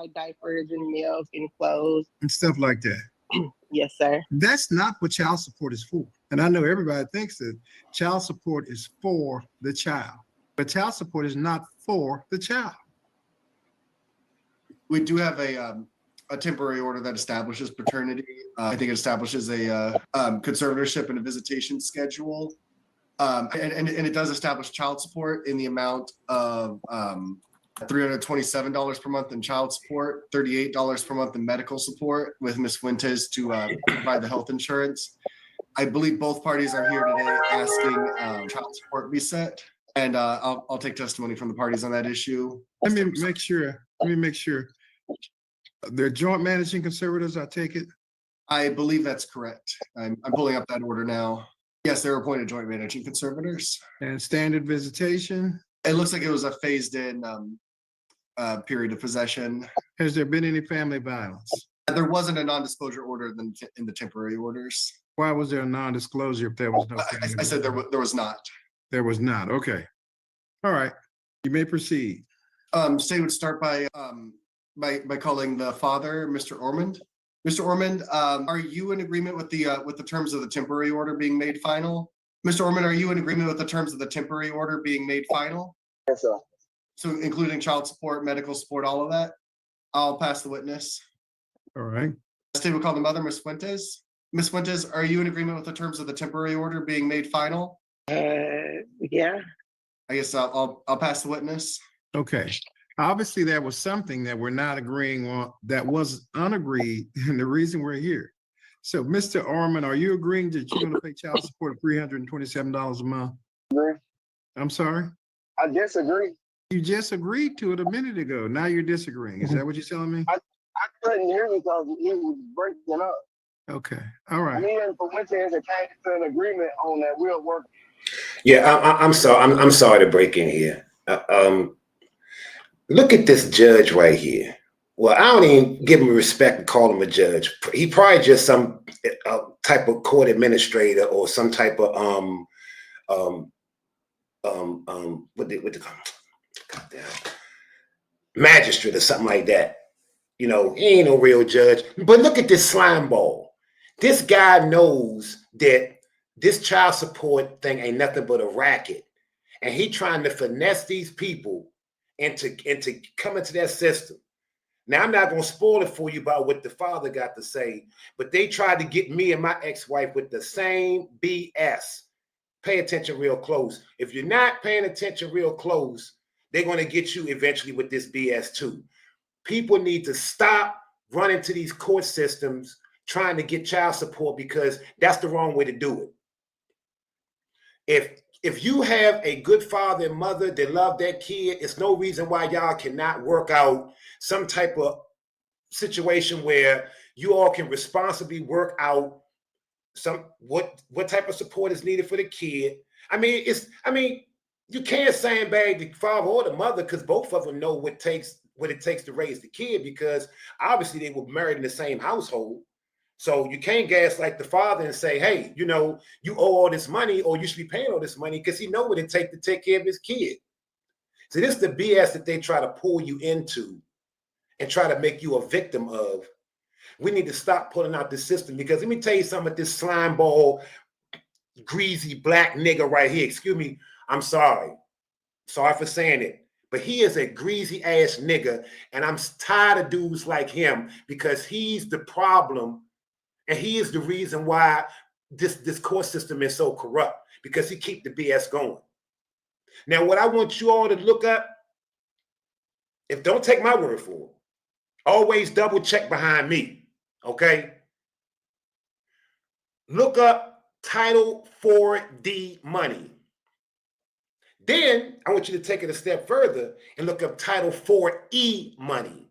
buy diapers and meals and clothes. And stuff like that. Yes, sir. That's not what child support is for. And I know everybody thinks that child support is for the child, but child support is not for the child. We do have a temporary order that establishes paternity. I think it establishes a conservatorship and a visitation schedule. And it does establish child support in the amount of $327 per month in child support, $38 per month in medical support, with Ms. Fuentes to provide the health insurance. I believe both parties are here today asking child support be set, and I'll take testimony from the parties on that issue. Let me make sure. They're joint managing conservators, I take it? I believe that's correct. I'm pulling up that order now. Yes, they're appointed joint managing conservators. And standard visitation? It looks like it was a phased in period of possession. Has there been any family violence? There wasn't a non-disclosure order in the temporary orders. Why was there a non-disclosure if there was no? I said there was not. There was not. Okay. All right. You may proceed. State would start by calling the father, Mr. Ormond. Mr. Ormond, are you in agreement with the terms of the temporary order being made final? Mr. Ormond, are you in agreement with the terms of the temporary order being made final? Yes, sir. So including child support, medical support, all of that? I'll pass the witness. All right. State will call the mother, Ms. Fuentes. Ms. Fuentes, are you in agreement with the terms of the temporary order being made final? Yeah. I guess I'll pass the witness. Okay. Obviously, there was something that we're not agreeing on that was unagreed, and the reason we're here. So, Mr. Orman, are you agreeing that you're going to pay child support of $327 a month? Agree. I'm sorry? I disagree. You just agreed to it a minute ago. Now you're disagreeing. Is that what you're telling me? I couldn't hear you because he was breaking up. Okay. All right. Me and Fuentes came to an agreement on that we'll work. Yeah, I'm sorry. I'm sorry to break in here. Look at this judge right here. Well, I don't even give him respect and call him a judge. He probably just some type of court administrator or some type of goddamn magistrate or something like that. You know, he ain't no real judge. But look at this slime ball. This guy knows that this child support thing ain't nothing but a racket, and he trying to finesse these people into coming to that system. Now, I'm not going to spoil it for you about what the father got to say, but they tried to get me and my ex-wife with the same BS. Pay attention real close. If you're not paying attention real close, they're going to get you eventually with this BS too. People need to stop running to these court systems trying to get child support, because that's the wrong way to do it. If you have a good father and mother that love that kid, it's no reason why y'all cannot work out some type of situation where you all can responsibly work out what type of support is needed for the kid. I mean, you can't sandbag the father or the mother, because both of them know what it takes to raise the kid, because obviously they were married in the same household. So you can't gaslight the father and say, hey, you know, you owe all this money, or you should be paying all this money, because he know what it takes to take care of his kid. So this is the BS that they try to pull you into and try to make you a victim of. We need to stop pulling out the system, because let me tell you something, this slime ball, greasy black nigga right here, excuse me, I'm sorry for saying it, but he is a greasy ass nigga, and I'm tired of dudes like him, because he's the problem. And he is the reason why this court system is so corrupt, because he keep the BS going. Now, what I want you all to look up, don't take my word for it, always double check behind me, okay? Look up Title 4D money. Then I want you to take it a step further and look up Title 4E money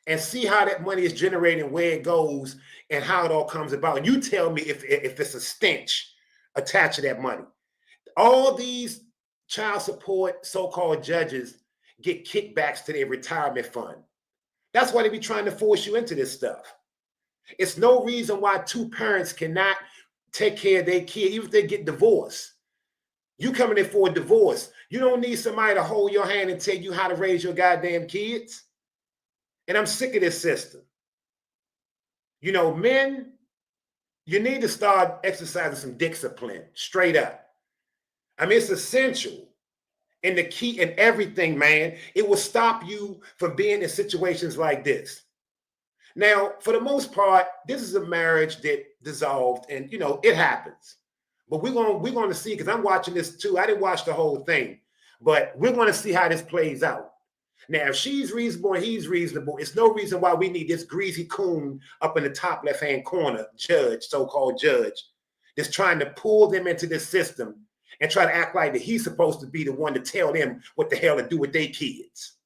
and see how that money is generated, where it goes, and how it all comes about. And you tell me if it's a stench attached to that money. All these child support so-called judges get kickbacks to their retirement fund. That's why they be trying to force you into this stuff. It's no reason why two parents cannot take care of their kid, even if they get divorced. You coming in for a divorce. You don't need somebody to hold your hand and tell you how to raise your goddamn kids. And I'm sick of this system. You know, men, you need to start exercising some DicKcipline, straight up. I mean, it's essential. And the key in everything, man, it will stop you from being in situations like this. Now, for the most part, this is a marriage that dissolved, and you know, it happens. But we're going to see, because I'm watching this too. I didn't watch the whole thing, but we're going to see how this plays out. Now, if she's reasonable and he's reasonable, it's no reason why we need this greasy coon up in the top left-hand corner, judge, so-called judge, that's trying to pull them into this system and try to act like that he's supposed to be the one to tell them what the hell to do with their kids.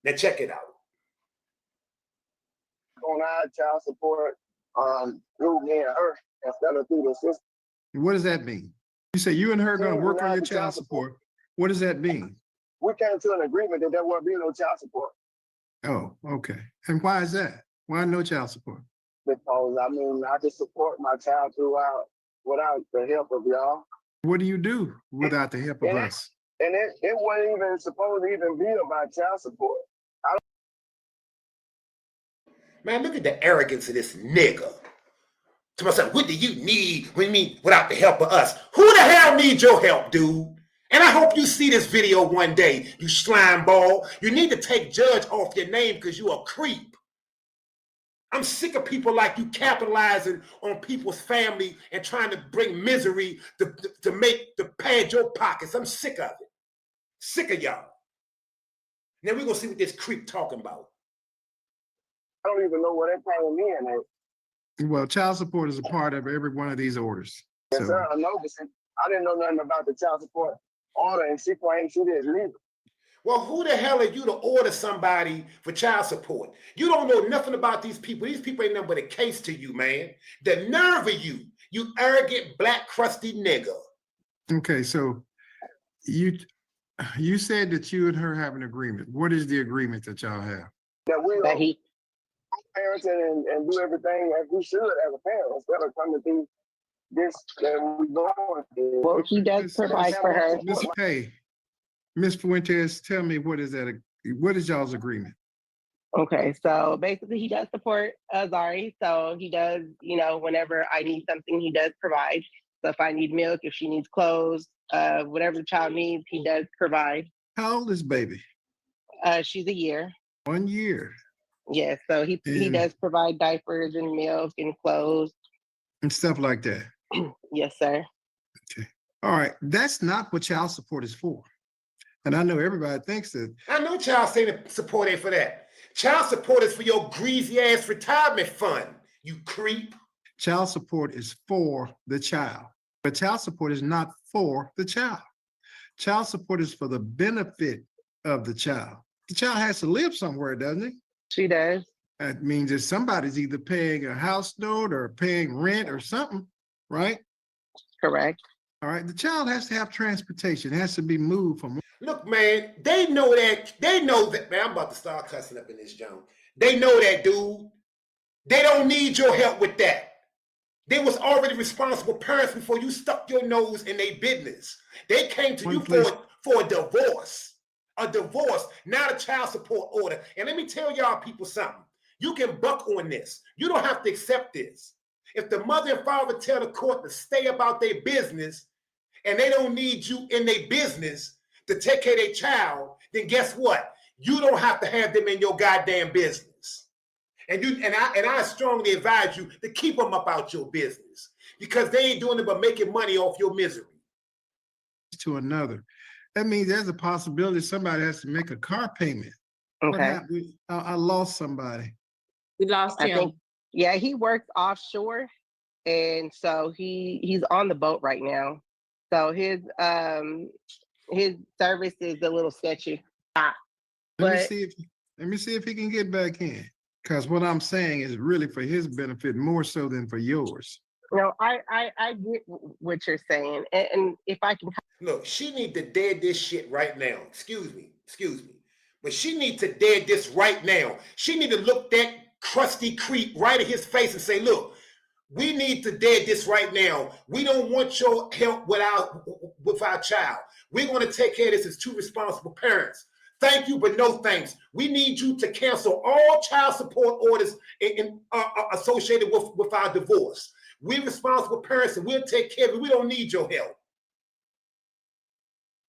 Now, check it out. On our child support through me and her instead of through the system. What does that mean? You say you and her gonna work on your child support. What does that mean? We came to an agreement that there won't be no child support. Oh, okay. And why is that? Why no child support? Because I mean, I can support my child throughout without the help of y'all. What do you do without the help of And us? And it wasn't even supposed to even be about child support. Man, look at the arrogance of this nigga. To myself, what do you need when you mean without the help of us? Who the hell needs your help, dude? And I hope you see this video one day, you slime ball. You need to take judge off your name because you a creep. I'm sick of people like you capitalizing on people's family and trying to bring misery to pad your pockets. I'm sick of it. Sick of y'all. Now we're going to see what this creep talking about. I don't even know what that came in at. Well, child support is a part of every one of these orders. Yes, sir, I know, but I didn't know nothing about the child support order, and she claims she didn't leave. Well, who the hell are you to order somebody for child support? You don't know nothing about these people. These people ain't nothing but a case to you, man. The nerve of you, you arrogant, black, crusty nigga. Okay, so you said that you and her have an agreement. What is the agreement that y'all have? That we That he parenting and do everything as we should as a parent instead of coming through this that we going through. well, he does provide for her. Hey, Ms. Fuentes, tell me what is y'all's agreement? Okay, so basically he does support Zari. So he does, you know, whenever I need something, he does provide. So if I need milk, if she needs clothes, whatever the child needs, he does provide. How old is baby? She's a year. 1 year. Yes, so he does provide diapers and milk and clothes. And stuff like that. Yes, sir. Okay. All right. That's not what child support is for. And I know everybody thinks that. I know child support ain't for that. Child support is for your greasy ass retirement fund, you creep. Child support is for the child, but child support is not for the child. Child support is for the benefit of the child. The child has to live somewhere, doesn't he? She does. That means that somebody's either paying a house note or paying rent or something, right? Correct. All right. The child has to have transportation. It has to be moved from. Look, man, they know that. Man, I'm about to start cussing up in this joint. They know that, dude. They don't need your help with that. They was already responsible parents before you stuck your nose in their business. They came to you for a divorce. A divorce, not a child support order. And let me tell y'all people something. You can buck on this. You don't have to accept this. If the mother and father tell the court to stay about their business and they don't need you in their business to take care of their child, then guess what? You don't have to have them in your goddamn business. And I strongly advise you to keep them up out your business because they ain't doing it but making money off your misery. To another. That means there's a possibility somebody has to make a car payment. Okay. I lost somebody. We lost him. Yeah, he works offshore, and so he's on the boat right now. So his service is a little sketchy. Let me see if he can get back in. Because what I'm saying is really for his benefit more so than for yours. No, I get what you're saying, and if I can. Look, she need to dead this shit right now. Excuse me. But she need to dead this right now. She need to look that crusty creep right in his face and say, look, we need to dead this right now. We don't want your help with our child. We're going to take care of this as two responsible parents. Thank you, but no thanks. We need you to cancel all child support orders associated with our divorce. We're responsible parents and we'll take care of it. We don't need your help.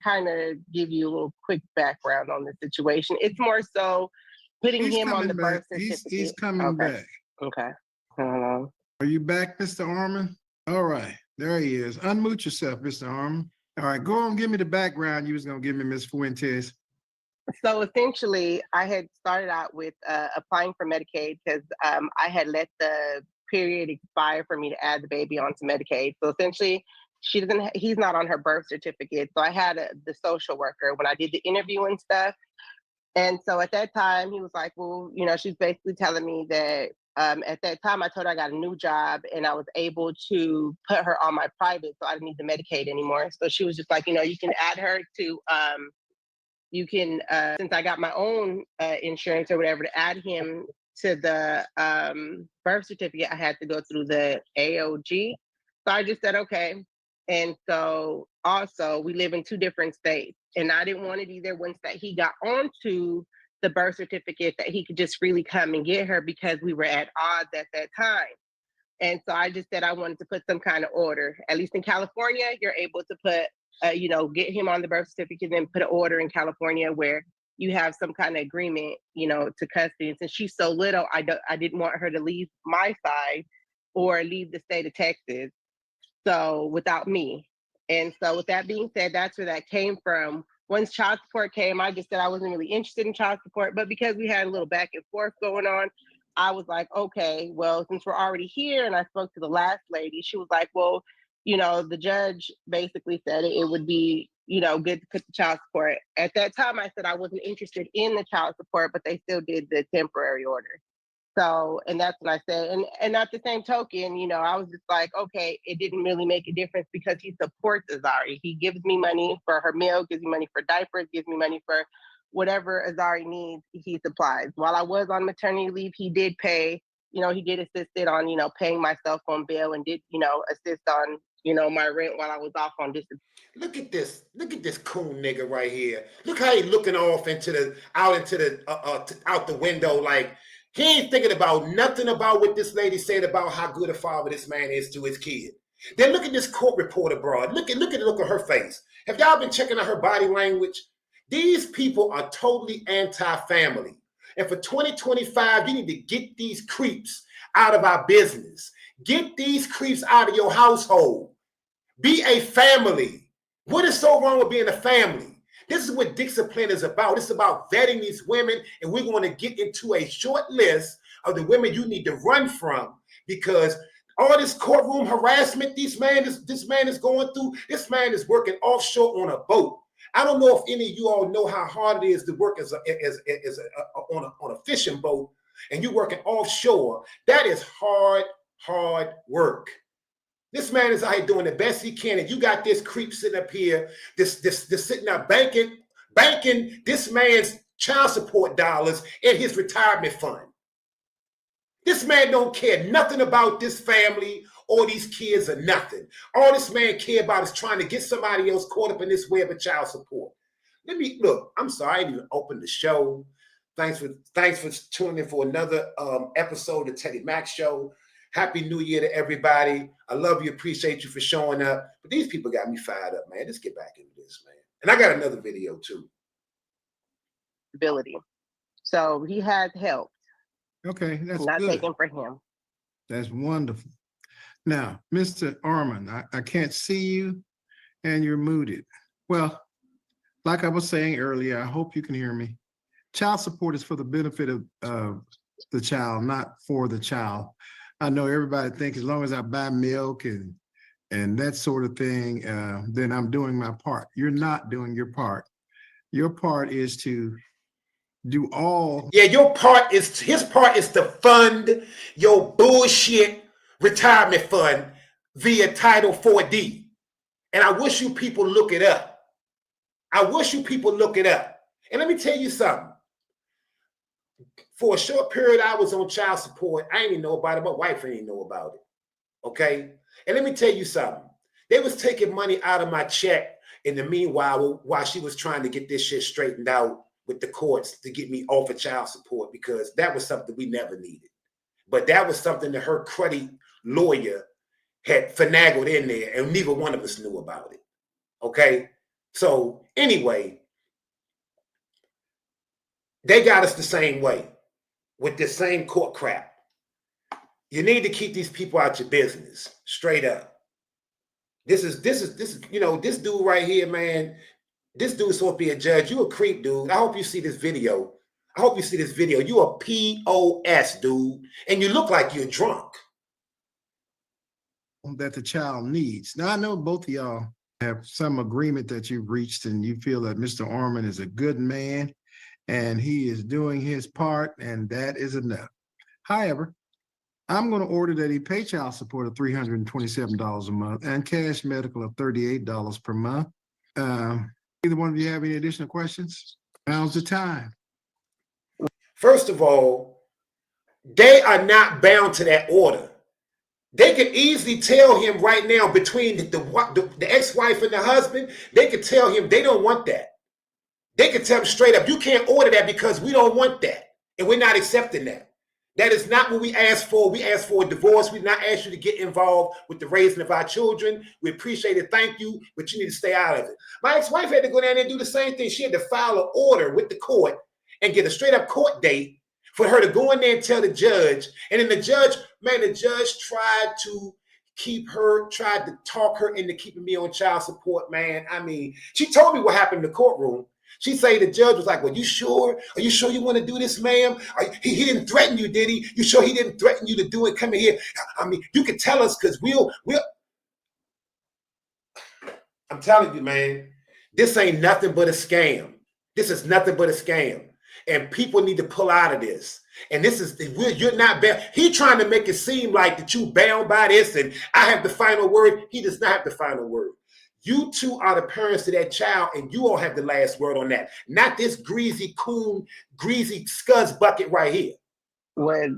Kind of give you a little quick background on the situation. It's more so putting him on the birth certificate. He's coming back. Okay. Are you back, Mr. Armin? All right, there he is. Unmute yourself, Mr. Armin. All right, go on, give me the background you was gonna give me, Ms. Fuentes. So essentially, I had started out with applying for Medicaid because I had let the period expire for me to add the baby onto Medicaid. So essentially, he's not on her birth certificate. So I had the social worker when I did the interview and stuff. And so at that time, he was like, well, you know, she's basically telling me that at that time, I told her I got a new job and I was able to put her on my private, so I didn't need the Medicaid anymore. So she was just like, you know, you can add her to, since I got my own insurance or whatever, to add him to the birth certificate, I had to go through the AOG. So I just said, okay. And so also we live in 2 different states and I didn't want it either once that he got onto the birth certificate that he could just freely come and get her because we were at odds at that time. And so I just said I wanted to put some kind of order. At least in California, you're able to put, you know, get him on the birth certificate and then put an order in California where you have some kind of agreement, you know, to custody. And since she's so little, I didn't want her to leave my side or leave the state of Texas. So without me. And so with that being said, that's where that came from. Once child support came, I just said I wasn't really interested in child support, but because we had a little back and forth going on, I was like, okay, well, since we're already here, and I spoke to the last lady, she was like, well, you know, the judge basically said it would be, you know, good to put the child support. At that time, I said I wasn't interested in the child support, but they still did the temporary order. So, and that's what I said. And at the same token, you know, I was just like, okay, it didn't really make a difference because he supports Azari. He gives me money for her meal, gives me money for diapers, gives me money for whatever Azari needs, he supplies. While I was on maternity leave, he did pay, you know, he did assist on, you know, paying my cell phone bill and did, you know, assist on, you know, my rent while I was off on disability. Look at this coon nigga right here. Look how he looking off out the window like, he ain't thinking about nothing about what this lady said about how good a father this man is to his kid. Then look at this court reporter broad. Look at her face. Have y'all been checking out her body language? These people are totally anti-family. And for 2025, you need to get these creeps out of our business. Get these creeps out of your household. Be a family. What is so wrong with being a family? This is what DicKcipline is about. It's about vetting these women, and we're going to get into a short list of the women you need to run from because all this courtroom harassment this man is going through, this man is working offshore on a boat. I don't know if any of you all know how hard it is to work on a fishing boat, and you're working offshore. That is hard work. This man is out here doing the best he can, and you got this creep sitting up here, this sitting up banking this man's child support dollars in his retirement fund. This man don't care nothing about this family or these kids or nothing. All this man care about is trying to get somebody else caught up in this web of child support. Look, I'm sorry I didn't even open the show. Thanks for tuning in for another episode of Teddy Mack Show. Happy New Year to everybody. I love you, appreciate you for showing up. But these people got me fired up, man. Let's get back into this, man. And I got another video too. Ability. So he has help. Okay, that's not good. taken for him. That's wonderful. Now, Mr. Armin, I can't see you and you're muted. Well, like I was saying earlier, I hope you can hear me. Child support is for the benefit of the child, not for the child. I know everybody thinks as long as I buy milk and that sort of thing, then I'm doing my part. You're not doing your part. Your part is to do all. Yeah, his part is to fund your bullshit retirement fund via Title 4D. And I wish you people look it up. And let me tell you something. For a short period, I was on child support. I didn't even know about it. My wife didn't even know about it. Okay? And let me tell you something. They was taking money out of my check in the meanwhile while she was trying to get this shit straightened out with the courts to get me off of child support because that was something we never needed. But that was something that her cruddy lawyer had finagled in there, and neither one of us knew about it. Okay? So anyway, they got us the same way with this same court crap. You need to keep these people out your business, straight up. This is, you know, this dude right here, man, this dude's supposed to be a judge. You a creep, dude. I hope you see this video. I hope you see this video. You a POS, dude, and you look like you're drunk. That the child needs. Now, I know both of y'all have some agreement that you've reached and you feel that Mr. Orman is a good man and he is doing his part, and that is enough. However, I'm going to order that he pay child support of $327 a month and cash medical of $38 per month. Either one of you have any additional questions? Now's the time. First of all, they are not bound to that order. They could easily tell him right now, between the ex-wife and the husband, they could tell him they don't want that. They could tell him straight up, you can't order that because we don't want that. And we're not accepting that. That is not what we asked for. We asked for a divorce. We did not ask you to get involved with the raising of our children. We appreciate it. Thank you. But you need to stay out of it. My ex-wife had to go down there and do the same thing. She had to file an order with the court and get a straight up court date for her to go in there and tell the judge. And then the judge, man, the judge tried to talk her into keeping me on child support, man. I mean, she told me what happened in the courtroom. She said the judge was like, well, you sure? Are you sure you want to do this, ma'am? He didn't threaten you, did he? You sure he didn't threaten you to do it? Come in here. I mean, you can tell us because we'll. I'm telling you, man, this ain't nothing but a scam. This is nothing but a scam. And people need to pull out of this. And this is, you're not bound. He's trying to make it seem like that you bound by this and I have the final word. He does not have the final word. You two are the parents to that child, and you all have the last word on that. Not this greasy coon, greasy scuzz bucket right here. Would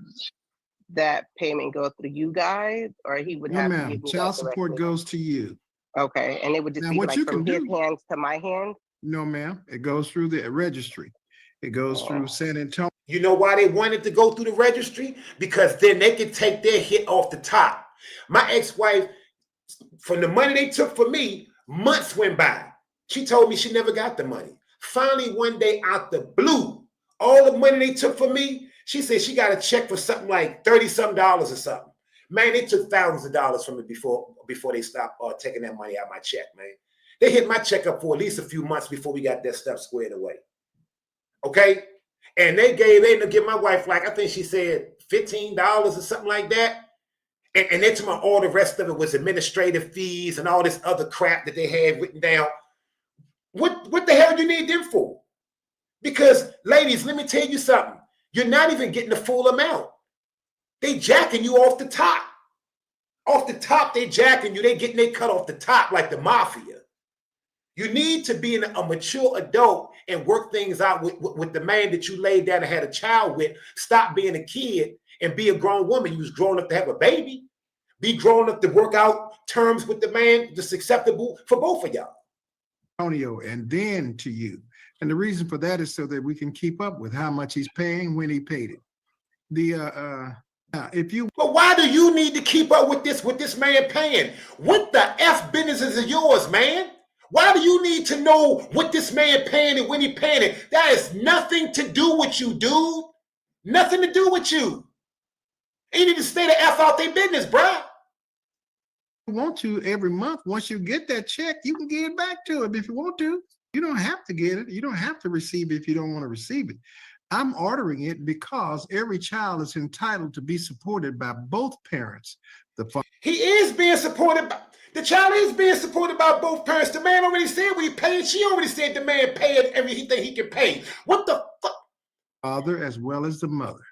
that payment go through you guys, or he would have to give me child support goes to you. Okay, and it would just Now, be what like you from can his do- hands to my hands? No, ma'am. It goes through the registry. It goes through San Antonio. You know why they wanted to go through the registry? Because then they could take their hit off the top. My ex-wife, from the money they took for me, months went by. She told me she never got the money. Finally, one day out the blue, all the money they took for me, she said she got a check for something like $30-some or something. Man, they took thousands of dollars from me before they stopped taking that money out of my check, man. They hit my check up for at least a few months before we got that stuff squared away. Okay? And they ended up giving my wife, like, I think she said $15 or something like that. And then to my, all the rest of it was administrative fees and all this other crap that they had written down. What the hell do you need them for? Because, ladies, let me tell you something. You're not even getting the full amount. They jacking you off the top. Off the top, they jacking you. They getting they cut off the top like the mafia. You need to be a mature adult and work things out with the man that you laid down and had a child with. Stop being a kid and be a grown woman. You was grown up to have a baby. Be grown up to work out terms with the man that's acceptable for both of y'all. Antonio, and then to you. And the reason for that is so that we can keep up with how much he's paying, when he paid it. But why do you need to keep up with this man paying? What the F business is yours, man? Why do you need to know what this man paying and when he paying it? That has nothing to do with you, dude. Nothing to do with you. And you need to stay the F out their business, bruh. You want to every month, once you get that check, you can give it back to him if you want to. You don't have to get it. You don't have to receive it if you don't want to receive it. I'm ordering it because every child is entitled to be supported by both parents. He is being supported by, the child is being supported by both parents. The man already said we paying. She already said the man paying everything he can pay. What the fuck? Father as well as the mother.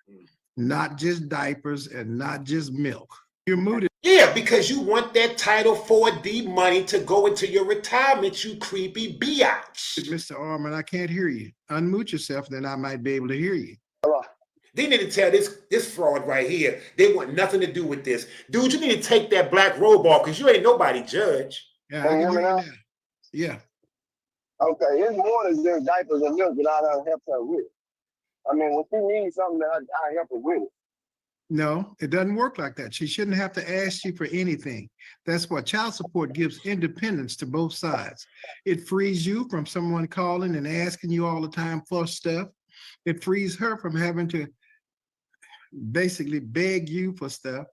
Not just diapers and not just milk. You're mooted. Yeah, because you want that Title 4D money to go into your retirement, you creepy biatch. Mr. Orman, I can't hear you. Unmute yourself, then I might be able to hear you. They need to tell this fraud right here. They want nothing to do with this. Dude, you need to take that black robe off because you ain't nobody judge. Yeah, I can hear you now. Yeah. Okay, it's more than just diapers and milk that I done help her with. I mean, when she needs something, that I help her with it. No, it doesn't work like that. She shouldn't have to ask you for anything. That's what child support gives independence to both sides. It frees you from someone calling and asking you all the time for stuff. It frees her from having to basically beg you for stuff.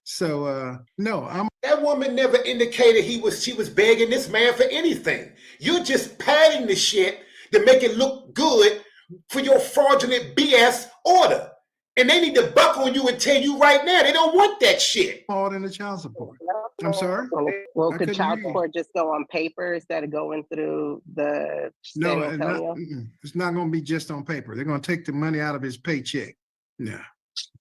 So no, That woman never indicated she was begging this man for anything. You're just padding the shit to make it look good for your fraudulent BS order. And they need to buck on you and tell you right now they don't want that shit. Called in the child support. I'm sorry. Well, I could couldn't child hear you. support just go on paper instead of going through the San No, Antonio? it's not going to be just on paper. They're going to take the money out of his paycheck. No.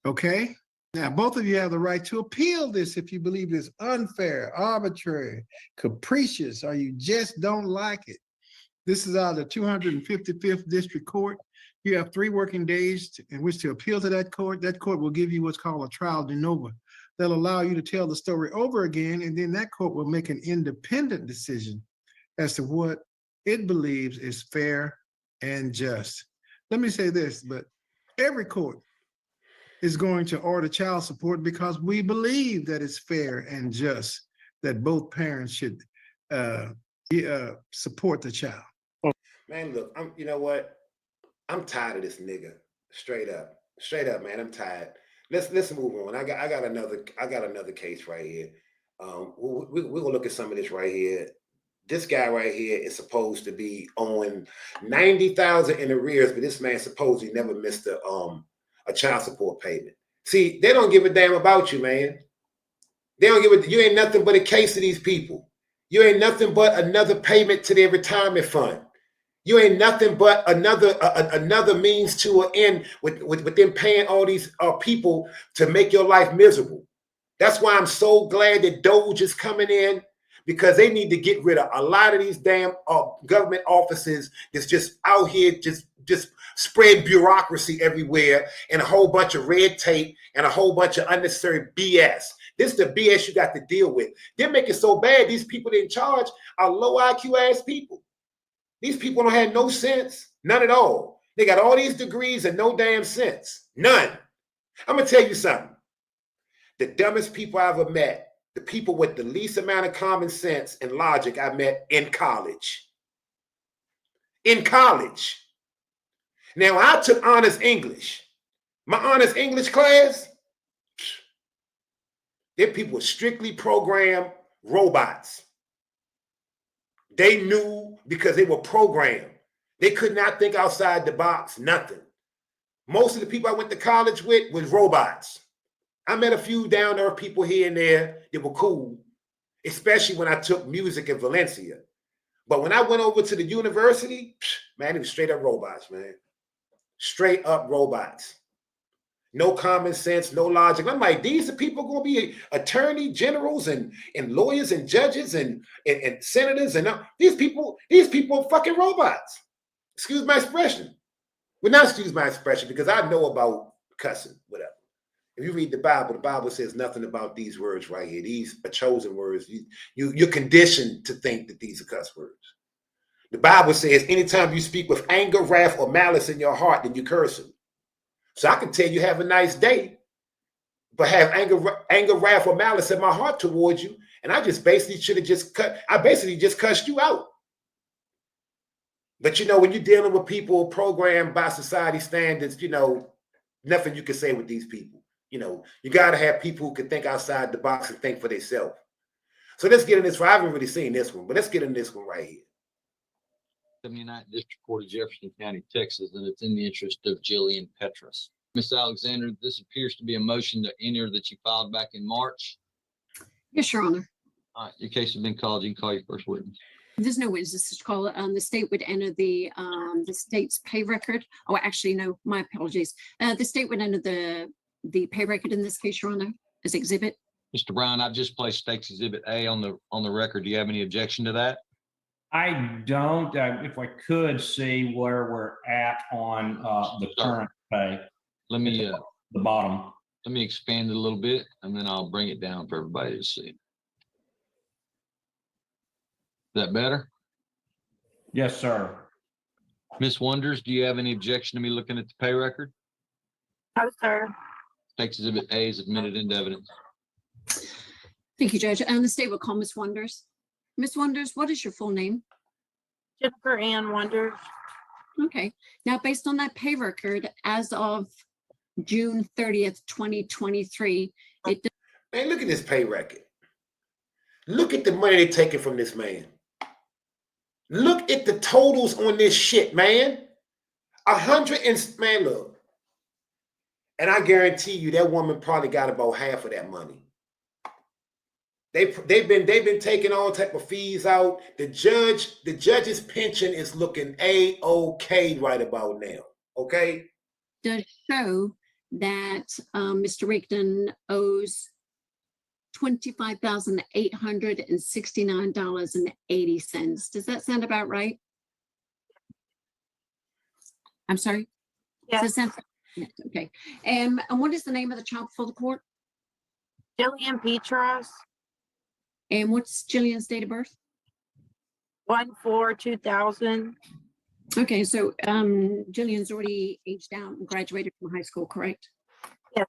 Okay. Now, both of you have the right to appeal this if you believe it's unfair, arbitrary, capricious, or you just don't like it. This is out of the 255th District Court. You have 3 working days in which to appeal to that court. That court will give you what's called a trial de novo. They'll allow you to tell the story over again, and then that court will make an independent decision as to what it believes is fair and just. Let me say this, but every court is going to order child support because we believe that it's fair and just that both parents should support the child. Man, look, you know what? I'm tired of this nigga. Straight up, man. I'm tired. Let's move on. I got another case right here. We're gonna look at some of this right here. This guy right here is supposed to be owing $90,000 in arrears, but this man supposedly never missed a child support payment. See, they don't give a damn about you, man. They don't give a. You ain't nothing but a case of these people. You ain't nothing but another payment to their retirement fund. You ain't nothing but another means to an end with them paying all these people to make your life miserable. That's why I'm so glad that Doge is coming in, because they need to get rid of a lot of these damn government offices that's just out here just spread bureaucracy everywhere and a whole bunch of red tape and a whole bunch of unnecessary BS. This is the BS you got to deal with. They're making so bad. These people in charge are low IQ ass people. These people don't have no sense, none at all. They got all these degrees and no damn sense, none. I'm gonna tell you something. The dumbest people I ever met, the people with the least amount of common sense and logic I met in college. In college. Now, I took honors English. My honors English class, their people were strictly programmed robots. They knew because they were programmed. They could not think outside the box, nothing. Most of the people I went to college with was robots. I met a few down-to-earth people here and there that were cool, especially when I took music in Valencia. But when I went over to the university, man, it was straight up robots, man. Straight up robots. No common sense, no logic. I'm like, these are people going to be attorney generals and lawyers and judges and senators and these people are fucking robots. Excuse my expression. Well, not excuse my expression, because I know about cussing, whatever. If you read the Bible says nothing about these words right here. These are chosen words. You're conditioned to think that these are cuss words. The Bible says anytime you speak with anger, wrath, or malice in your heart, then you curse them. So I can tell you have a nice day, but have anger, wrath, or malice in my heart towards you, and I just basically should have just cussed you out. But when you're dealing with people programmed by society standards, nothing you can say with these people. You got to have people who can think outside the box and think for themselves. So let's get in this one. I haven't really seen this one, but let's get in this one right here. 79th District Court of Jefferson County, Texas, and it's in the interest of Jillian Petrus. Ms. Alexander, this appears to be a motion to enter that you filed back in March. Yes, Your Honor. All right, your case has been called. You can call your first witness. There's no witness. This is called. The state would enter the state's pay record. Oh, actually, no, my apologies. The state would enter the pay record in this case, Your Honor, as exhibit. Mr. Brown, I've just placed State's Exhibit A on the record. Do you have any objection to that? I don't. If I could see where we're at on the current pay. Let me the bottom. Let me expand it a little bit, and then I'll bring it down for everybody to see. Is that better? Yes, sir. Ms. Wonders, do you have any objection to me looking at the pay record? No, sir. State's Exhibit A is admitted into evidence. Thank you, Judge. And the state will call Ms. Wonders. Ms. Wonders, what is your full name? Jennifer Ann Wonders. Okay. Now, based on that pay record, as of June 30th, 2023, it Man, look at this pay record. Look at the money they're taking from this man. Look at the totals on this shit, man. 100 and man, look. And I guarantee you that woman probably got about half of that money. They've been taking all type of fees out. The judge's pension is looking A-OK right about now. Okay. does show that Mr. Rigdon owes $25,869.80. Does that sound about right? I'm sorry? Does that Yes. sound- Yes, okay. And what is the name of the child before the court? Jillian Petros, And what's Jillian's date of birth? 1/4/2000. Okay, so Jillian's already aged out and graduated from high school, correct? Yes.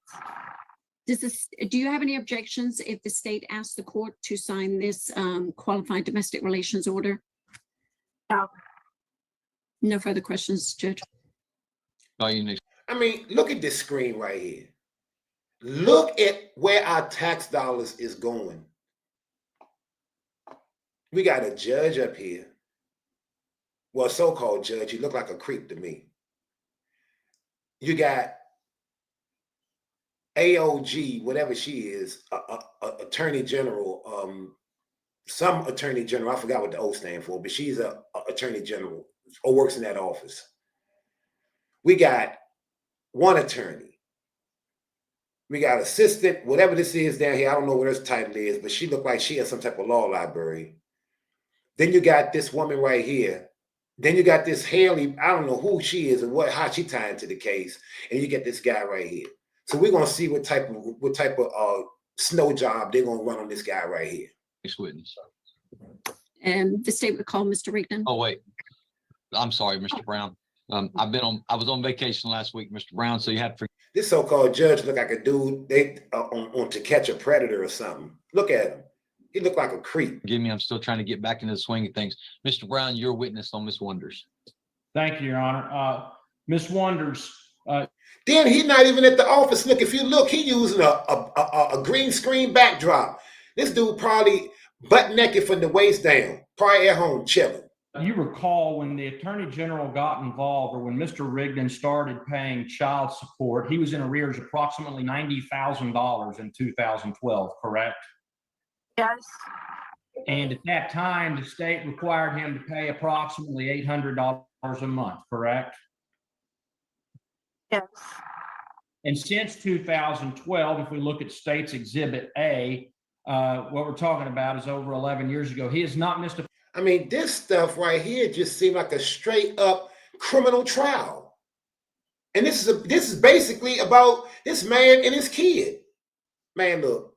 Do you have any objections if the state asks the court to sign this qualified domestic relations order? No. No further questions, Judge. I mean, look at this screen right here. Look at where our tax dollars is going. We got a judge up here. Well, so-called judge. He looked like a creep to me. You got AOG, whatever she is, Attorney General, some Attorney General. I forgot what the O stand for, but she's a Attorney General or works in that office. We got one attorney. We got assistant, whatever this is down here. I don't know what her title is, but she looked like she has some type of law library. Then you got this woman right here. Then you got this Haley. I don't know who she is and how she tied into the case. And you get this guy right here. So we're gonna see what type of snow job they're gonna run on this guy right here. Next witness. And the state would call Mr. Rigdon. Oh, wait. I'm sorry, Mr. Brown. I was on vacation last week, Mr. Brown, so you had to. This so-called judge look like a dude on To Catch a Predator or something. Look at him. He looked like a creep. Forgive me, I'm still trying to get back into the swing of things. Mr. Brown, you're a witness on Ms. Wonders. Thank you, Your Honor. Ms. Wonders, Then he's not even at the office. Look, if you look, he using a green screen backdrop. This dude probably butt naked from the waist down, probably at home chilling. you recall when the Attorney General got involved, or when Mr. Rigdon started paying child support, he was in arrears approximately $90,000 in 2012, correct? Yes. And at that time, the state required him to pay approximately $800 a month, correct? Yes. And since 2012, if we look at State's Exhibit A, what we're talking about is over 11 years ago. He has not missed a. I mean, this stuff right here just seemed like a straight up criminal trial. And this is basically about this man and his kid. Man, look,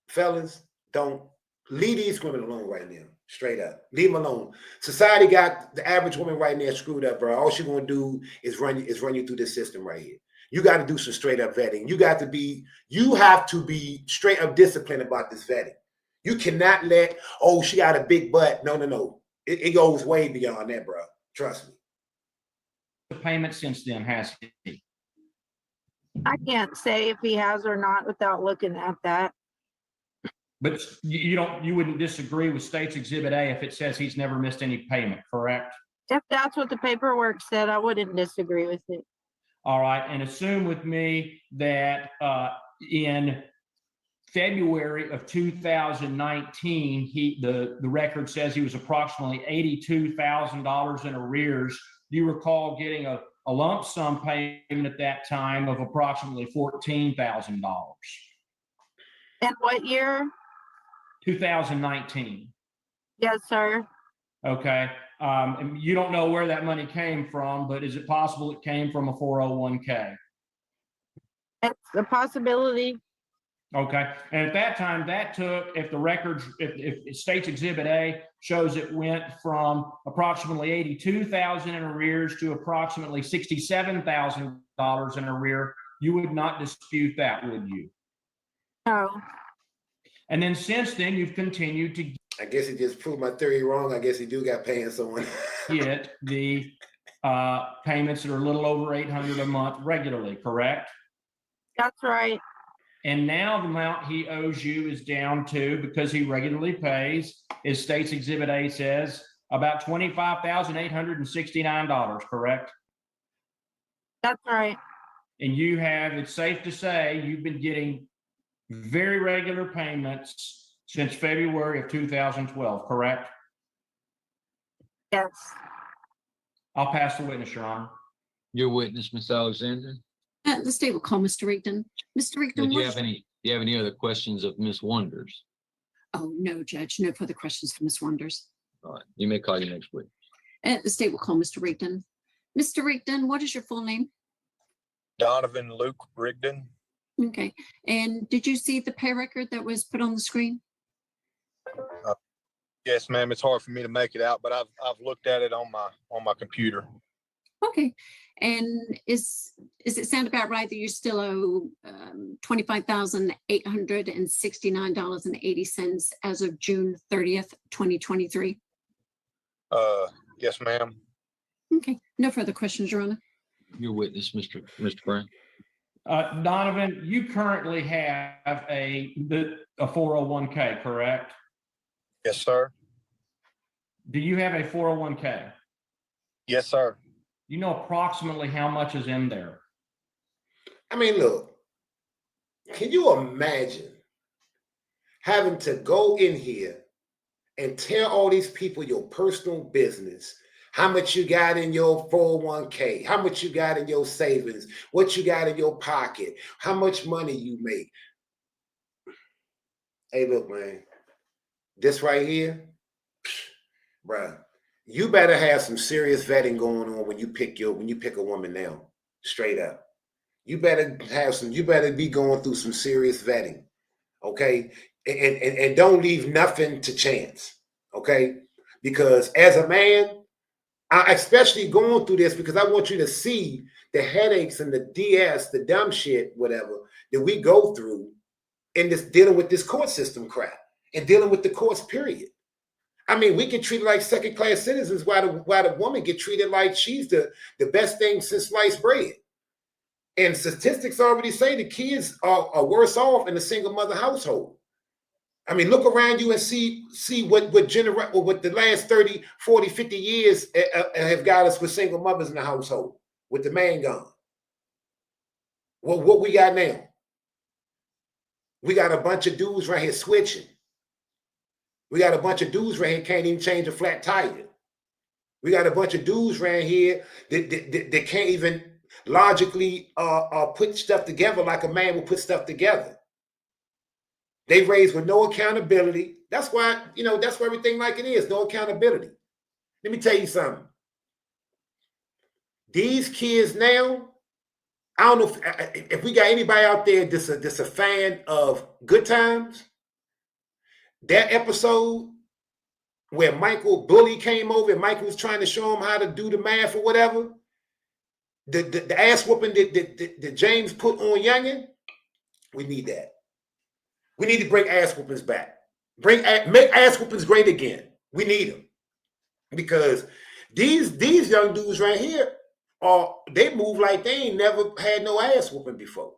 fellas, don't leave these women alone right now. Straight up, leave them alone. Society got the average woman right now screwed up, bro. All she's gonna do is run you through this system right here. You got to do some straight up vetting. You have to be straight up disciplined about this vetting. You cannot let, oh, she got a big butt. No. It goes way beyond that, bro. Trust me. The payment since then, has he? I can't say if he has or not without looking at that. But you wouldn't disagree with State's Exhibit A if it says he's never missed any payment, correct? If that's what the paperwork said, I wouldn't disagree with it. All right, and assume with me that in February of 2019, the record says he was approximately $82,000 in arrears. Do you recall getting a lump sum payment at that time of approximately $14,000? And what year? 2019. Yes, sir. Okay. And you don't know where that money came from, but is it possible it came from a 401k? It's a possibility. Okay, and at that time, that took, if the records, if State's Exhibit A shows it went from approximately 82,000 in arrears to approximately $67,000 in arrear, you would not dispute that, would you? No. And then since then, you've continued to I guess he just proved my theory wrong. I guess he do got paying someone. get the payments that are a little over $800 a month regularly, correct? That's right. And now the amount he owes you is down to, because he regularly pays, as State's Exhibit A says, about $25,869, correct? That's right. And you have, it's safe to say, you've been getting very regular payments since February of 2012, correct? Yes. I'll pass the witness, Your Honor. Your witness, Ms. Alexander. The state will call Mr. Rigdon. Mr. Rigdon. Do you have any other questions of Ms. Wonders? Oh, no, Judge. No further questions for Ms. Wonders. All right, you may call your next witness. The state will call Mr. Rigdon. Mr. Rigdon, what is your full name? Donovan Luke Rigdon. Okay. And did you see the pay record that was put on the screen? Yes, ma'am. It's hard for me to make it out, but I've looked at it on my computer. Okay. And is it sound about right that you still owe $25,869.80 as of June 30th, 2023? Yes, ma'am. Okay. No further questions, Your Honor. Your witness, Mr. Brown. Donovan, you currently have a 401k, correct? Yes, sir. Do you have a 401k? Yes, sir. You know approximately how much is in there? I mean, look, can you imagine having to go in here and tell all these people your personal business, how much you got in your 401k, how much you got in your savings, what you got in your pocket, how much money you make? Hey, look, man, this right here, bruh, you better have some serious vetting going on when you pick a woman now, straight up. You better be going through some serious vetting, okay? And don't leave nothing to chance, okay? Because as a man, I especially going through this because I want you to see the headaches and the DS, the dumb shit, whatever, that we go through in this dealing with this court system crap and dealing with the courts, period. I mean, we get treated like second-class citizens while the woman get treated like she's the best thing since sliced bread. And statistics already say the kids are worse off in a single mother household. I mean, look around you and see what the last 30, 40, 50 years have got us with single mothers in the household with the man gone. Well, what we got now? We got a bunch of dudes right here switching. We got a bunch of dudes right here can't even change a flat tire. We got a bunch of dudes right here that can't even logically put stuff together like a man will put stuff together. They raised with no accountability. That's why everything like it is, no accountability. Let me tell you something. These kids now, I don't know if we got anybody out there that's a fan of Good Times. That episode where Michael Bully came over and Michael was trying to show him how to do the math or whatever, the ass whooping that James put on Youngin, we need that. We need to bring ass whoopings back. Make ass whoopings great again. We need them because these young dudes right here they move like they ain't never had no ass whooping before.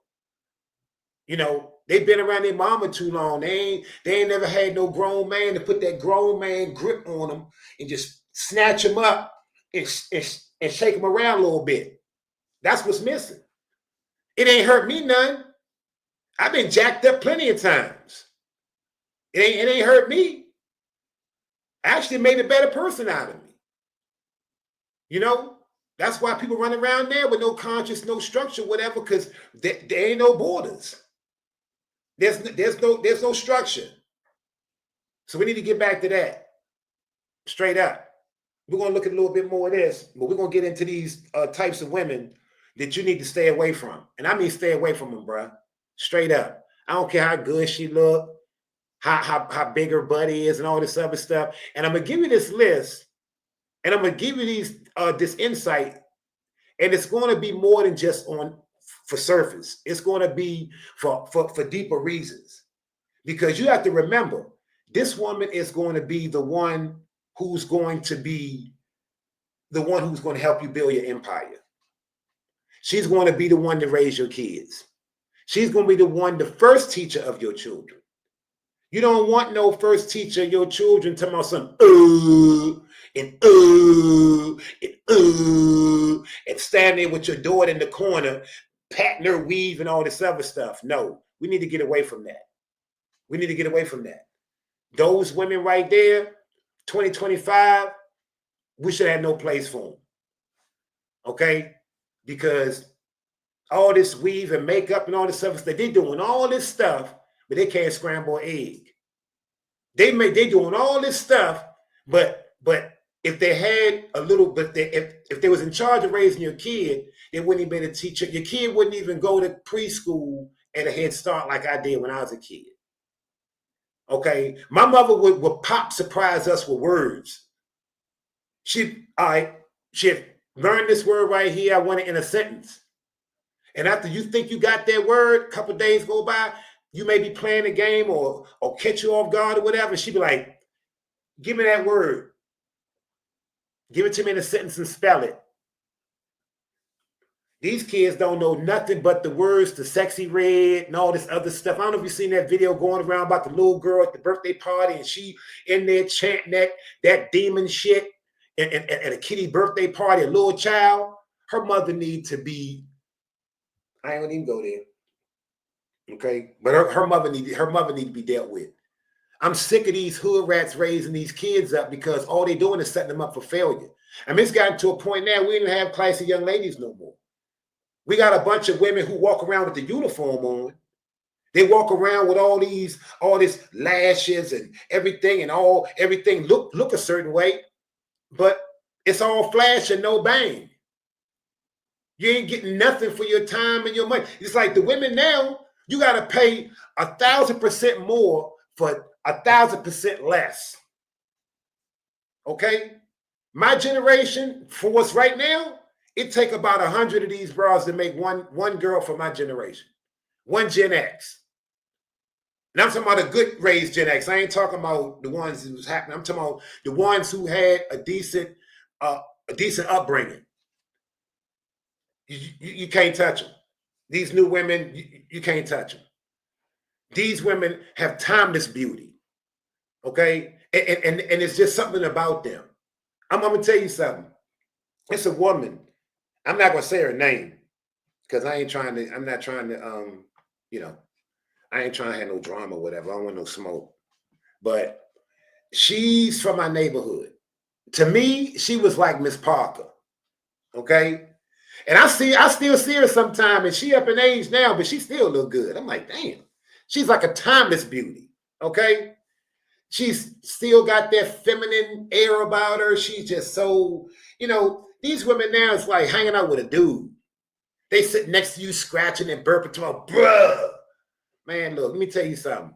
You know, they've been around their mama too long. They ain't never had no grown man to put that grown man grip on them and just snatch them up and shake them around a little bit. That's what's missing. It ain't hurt me none. I've been jacked up plenty of times. It ain't hurt me. Actually made a better person out of me. You know, that's why people run around there with no conscience, no structure, whatever, because there ain't no borders. There's no structure. So we need to get back to that. Straight up. We're going to look at a little bit more of this, but we're going to get into these types of women that you need to stay away from. And I mean stay away from them, bro. Straight up. I don't care how good she look, how big her butt is, and all this other stuff. And I'm gonna give you this list, and I'm gonna give you this insight, and it's going to be more than just for surface. It's going to be for deeper reasons, because you have to remember, this woman is going to be the one who's going to help you build your empire. She's going to be the one to raise your kids. She's going to be the first teacher of your children. You don't want no first teacher of your children talking about some and standing with your daughter in the corner, patting her weave and all this other stuff. No, we need to get away from that. We need to get away from that. Those women right there, 2025, we should have no place for them. Okay? Because all this weave and makeup and all this stuff, they're doing all this stuff, but they can't scramble an egg. They doing all this stuff, but if they had a little, but if they was in charge of raising your kid, they wouldn't even be a teacher. Your kid wouldn't even go to preschool at a Head Start like I did when I was a kid. Okay, my mother would pop surprise us with words. She had learned this word right here. I want it in a sentence. And after you think you got that word, a couple of days go by, you may be playing a game or catch you off guard or whatever. She'd be like, give me that word. Give it to me in a sentence and spell it. These kids don't know nothing but the words to Sexy Red and all this other stuff. I don't know if you've seen that video going around about the little girl at the birthday party and she in there chanting that demon shit at a kiddie birthday party, a little child. Her mother need to be, I ain't gonna even go there. Okay, but her mother need to be dealt with. I'm sick of these hood rats raising these kids up because all they're doing is setting them up for failure. I mean, it's gotten to a point now we don't have classy young ladies no more. We got a bunch of women who walk around with the uniform on. They walk around with all this lashes and everything, and everything look a certain way, but it's all flash and no bang. You ain't getting nothing for your time and your money. It's like the women now, you got to pay 1,000% more for 1,000% less. Okay? My generation, for what's right now, it take about 100 of these bras to make one girl for my generation. One Gen X. And I'm talking about a good raised Gen X. I ain't talking about the ones who was happening. I'm talking about the ones who had a decent upbringing. You can't touch them. These new women, you can't touch them. These women have timeless beauty. Okay? And it's just something about them. I'm going to tell you something. It's a woman. I'm not going to say her name because I ain't trying to have no drama or whatever. I don't want no smoke. But she's from my neighborhood. To me, she was like Miss Parker. Okay? And I still see her sometime, and she up in age now, but she still look good. I'm like, damn. She's like a timeless beauty. Okay? She's still got that feminine air about her. She's just so, these women now is like hanging out with a dude. They sit next to you scratching and burping to them, bruh. Man, look, let me tell you something.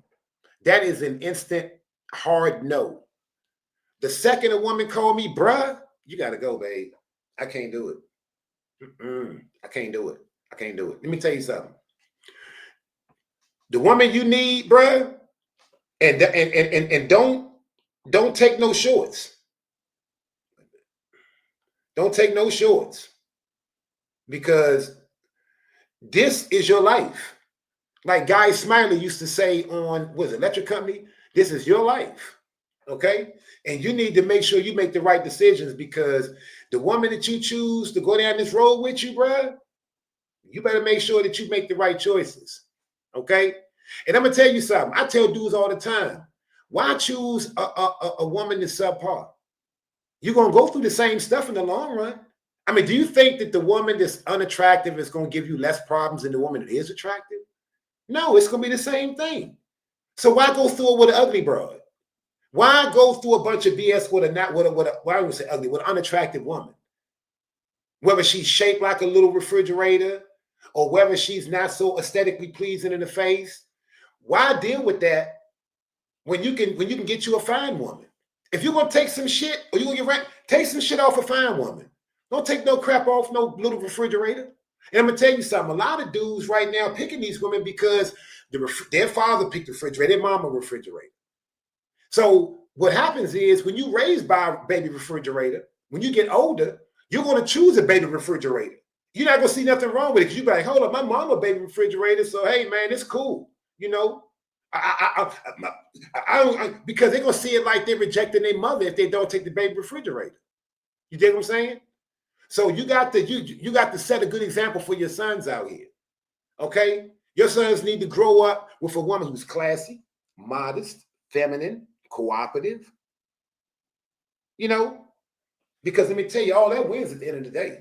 That is an instant hard no. The second a woman call me bruh, you got to go, babe. I can't do it. I can't do it. I can't do it. Let me tell you something. The woman you need, bruh, and don't take no shorts. Don't take no shorts, because this is your life. Like Guy Smiley used to say on, Electric Company, this is your life, okay? And you need to make sure you make the right decisions, because the woman that you choose to go down this road with you, bruh, you better make sure that you make the right choices, okay? And I'm going to tell you something. I tell dudes all the time, why choose a woman that's subpar? You're going to go through the same stuff in the long run. I mean, do you think that the woman that's unattractive is going to give you less problems than the woman that is attractive? No, it's going to be the same thing. So why go through it with an ugly broad? Why go through a bunch of BS with an unattractive woman? Whether she's shaped like a little refrigerator, or whether she's not so aesthetically pleasing in the face, Why deal with that when you can get you a fine woman? If you're gonna take some shit or you're gonna get rent, take some shit off a fine woman. Don't take no crap off no little refrigerator. And I'm gonna tell you something. A lot of dudes right now picking these women because their father picked the refrigerator, their mama refrigerator. So what happens is when you raised by a baby refrigerator, when you get older, you're gonna choose a baby refrigerator. You're not gonna see nothing wrong with it. You be like, hold up, my mama baby refrigerator. So hey man, it's cool. You know, because they're gonna see it like they're rejecting their mother if they don't take the baby refrigerator. You get what I'm saying? So you got to set a good example for your sons out here. Okay? Your sons need to grow up with a woman who's classy, modest, feminine, cooperative. You know, because let me tell you, all that wins at the end of the day.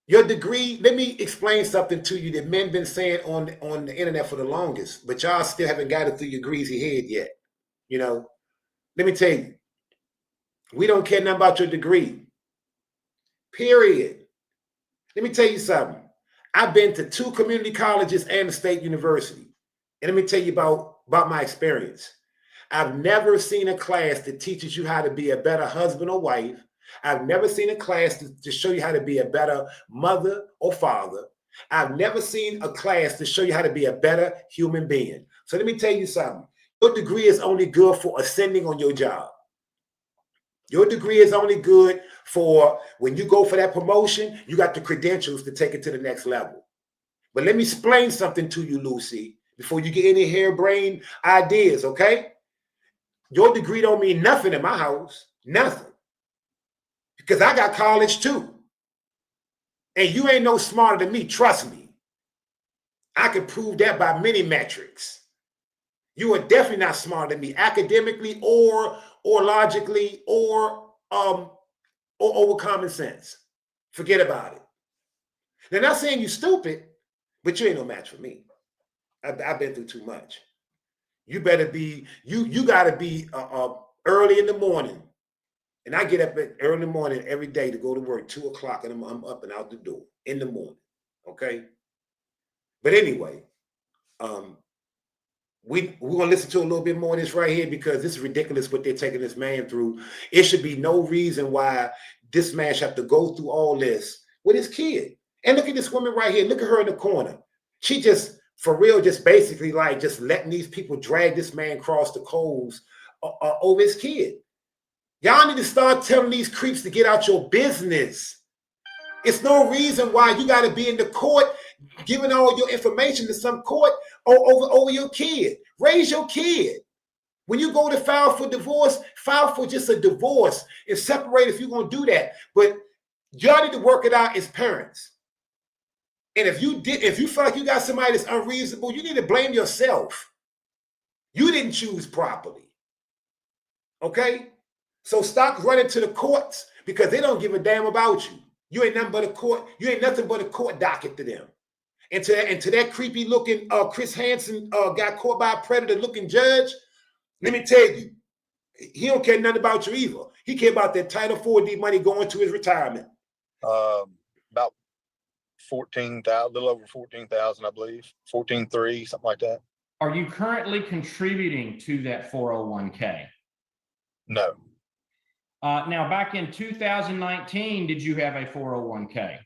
Your degree, let me explain something to you that men been saying on the internet for the longest, but y'all still haven't got it through your greasy head yet. You know, let me tell you, we don't care nothing about your degree. Period. Let me tell you something. I've been to 2 community colleges and a state university. And let me tell you about my experience. I've never seen a class that teaches you how to be a better husband or wife. I've never seen a class to show you how to be a better mother or father. I've never seen a class to show you how to be a better human being. So let me tell you something. Your degree is only good for ascending on your job. Your degree is only good for when you go for that promotion, you got the credentials to take it to the next level. But let me explain something to you, Lucy, before you get any harebrained ideas, okay? Your degree don't mean nothing in my house, nothing. Because I got college too. And you ain't no smarter than me, trust me. I can prove that by many metrics. You are definitely not smarter than me academically or logically or with common sense. Forget about it. They're not saying you're stupid, but you ain't no match for me. I've been through too much. You better be, you gotta be early in the morning. And I get up at early in the morning every day to go to work, 2 o'clock, and I'm up and out the door in the morning. Okay. But anyway, we're gonna listen to a little bit more of this right here because this is ridiculous what they're taking this man through. It should be no reason why this man should have to go through all this with his kid. And look at this woman right here. Look at her in the corner. She just, for real, just basically like just letting these people drag this man across the coals over his kid. Y'all need to start telling these creeps to get out your business. It's no reason why you got to be in the court giving all your information to some court over your kid. Raise your kid. When you go to file for divorce, file for just a divorce and separate if you're going to do that. But y'all need to work it out as parents. And if you feel like you got somebody that's unreasonable, you need to blame yourself. You didn't choose properly. Okay? So stop running to the courts because they don't give a damn about you. You ain't nothing but a court. You ain't nothing but a court docket to them. And to that creepy looking Chris Hansen got caught by a predator looking judge. Let me tell you, he don't care nothing about you either. He care about that Title 4D money going to his retirement. About 14,000, a little over 14,000, I believe, 14.3, something like that. Are you currently contributing to that 401k? No. Now, back in 2019, did you have a 401k?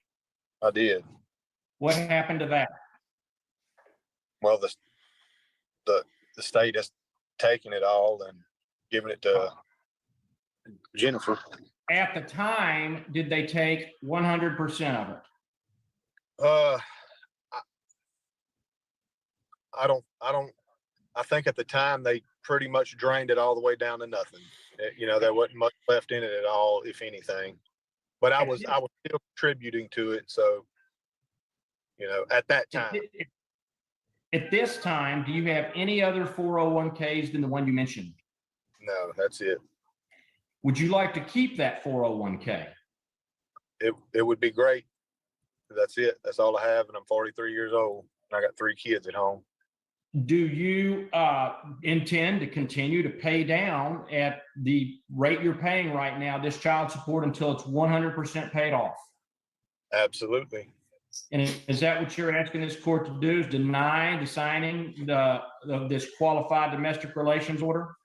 I did. What happened to that? Well, the state has taken it all and given it to Jennifer. At the time, did they take 100% of it? I think at the time they pretty much drained it all the way down to nothing. You know, there wasn't much left in it at all, if anything. But I was still contributing to it. So, you know, at that time. At this time, do you have any other 401ks than the one you mentioned? No, that's it. Would you like to keep that 401k? It would be great. That's it. That's all I have. And I'm 43 years old. And I got 3 kids at home. Do you intend to continue to pay down at the rate you're paying right now, this child support, until it's 100% paid off? Absolutely. And is that what you're asking this court to do, is deny the signing of this qualified domestic relations order?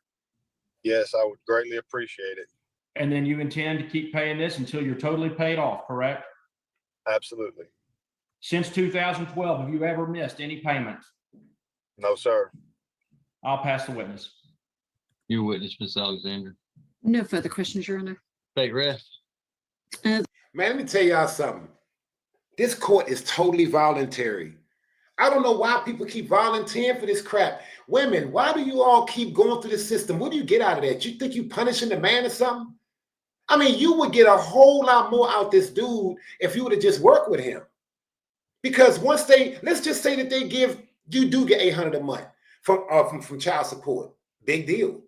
Yes, I would greatly appreciate it. And then you intend to keep paying this until you're totally paid off, correct? Absolutely. Since 2012, have you ever missed any payments? No, sir. I'll pass the witness. Your witness, Ms. Alexander. No further questions, Your Honor. State ref. Man, let me tell y'all something. This court is totally voluntary. I don't know why people keep volunteering for this crap. Women, why do you all keep going through the system? What do you get out of that? You think you punishing the man or something? I mean, you would get a whole lot more out this dude if you would have just worked with him. Because once let's just say that you do get $800 a month from child support. Big deal.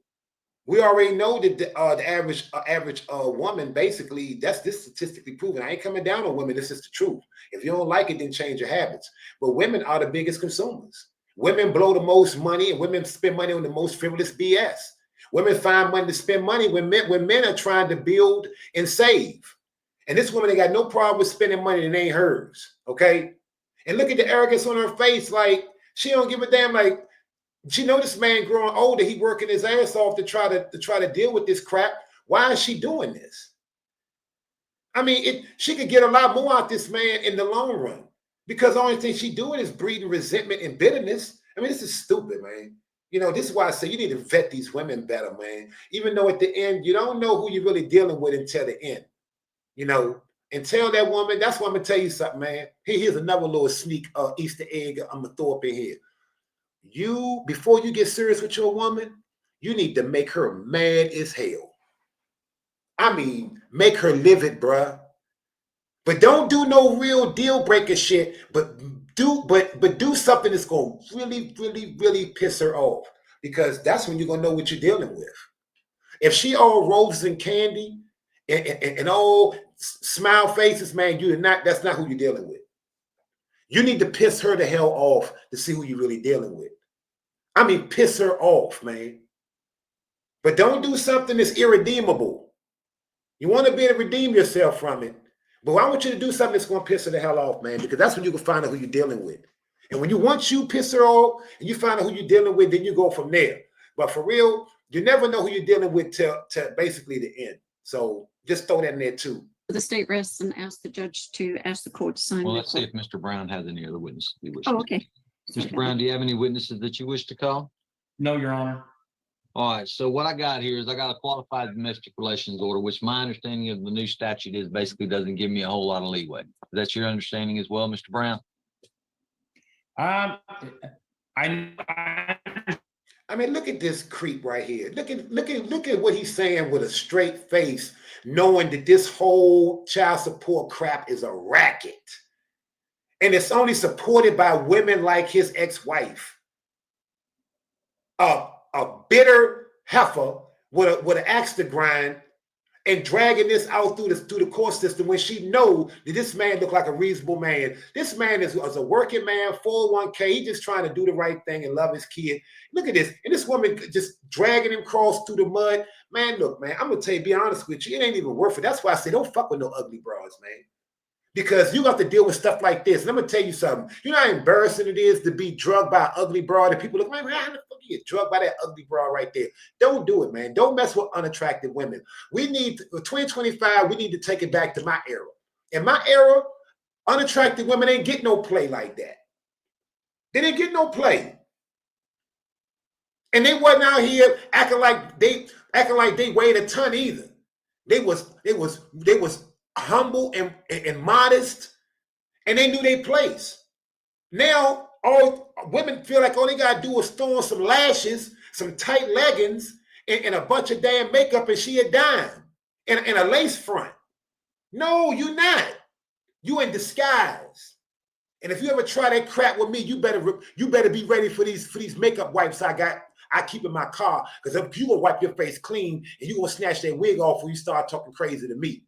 We already know that the average woman, basically, this statistically proven. I ain't coming down on women. This is the truth. If you don't like it, then change your habits. But women are the biggest consumers. Women blow the most money, and women spend money on the most frivolous BS. Women find money to spend money when men are trying to build and save. And this woman ain't got no problem with spending money that ain't hers. Okay? And look at the arrogance on her face. Like, she don't give a damn. Like, she know this man growing older. He working his ass off to try to deal with this crap. Why is she doing this? I mean, she could get a lot more out this man in the long run, because the only thing she doing is breeding resentment and bitterness. I mean, this is stupid, man. You know, this is why I say you need to vet these women better, man. Even though at the end, you don't know who you're really dealing with until the end. You know, and tell that woman, that's why I'm going to tell you something, man. Here's another little sneak Easter egg I'm going to throw up in here. Before you get serious with your woman, you need to make her mad as hell. I mean, make her livid, bruh. But don't do no real deal breaker shit, but do something that's going to really, really, really piss her off, because that's when you're going to know what you're dealing with. If she all roses and candy and all smile faces, man, that's not who you're dealing with. You need to piss her the hell off to see who you're really dealing with. I mean, piss her off, man. But don't do something that's irredeemable. You want to be able to redeem yourself from it. But I want you to do something that's going to piss her the hell off, man, because that's when you can find out who you're dealing with. And once you piss her off and you find out who you're dealing with, then you go from there. But for real, you never know who you're dealing with till basically the end. So just throw that in there too. The state rests and ask the judge to ask the court to sign. Well, the let's see court. if Mr. Brown has any other witnesses he wishes. Oh, okay. Mr. Brown, do you have any witnesses that you wish to call? No, Your Honor. All right, so what I got here is I got a qualified domestic relations order, which my understanding of the new statute is basically doesn't give me a whole lot of leeway. That's your understanding as well, Mr. Brown? I mean, look at this creep right here. Look at what he's saying with a straight face, knowing that this whole child support crap is a racket. And it's only supported by women like his ex-wife. A bitter heifer with an axe to grind, and dragging this out through the court system when she know that this man look like a reasonable man. This man is a working man, 401k. He just trying to do the right thing and love his kid. Look at this. And this woman just dragging him across through the mud. Man, look, man, I'm going to tell you, be honest with you, it ain't even worth it. That's why I say don't fuck with no ugly bras, man. Because you got to deal with stuff like this. And I'm going to tell you something. You know how embarrassing it is to be drugged by an ugly bra? That people look, man, how the fuck you get drugged by that ugly bra right there? Don't do it, man. Don't mess with unattractive women. We need, 2025, we need to take it back to my era. In my era, unattractive women ain't get no play like that. They didn't get no play. And they wasn't out here acting like they weighed a ton either. They was humble and modest, and they knew their place. Now, all women feel like all they gotta do is throw on some lashes, some tight leggings, and a bunch of damn makeup, and she a dime, and a lace front. No, you're not. You in disguise. And if you ever try that crap with me, you better be ready for these makeup wipes I keep in my car, because if you gonna wipe your face clean and you gonna snatch that wig off when you start talking crazy to me.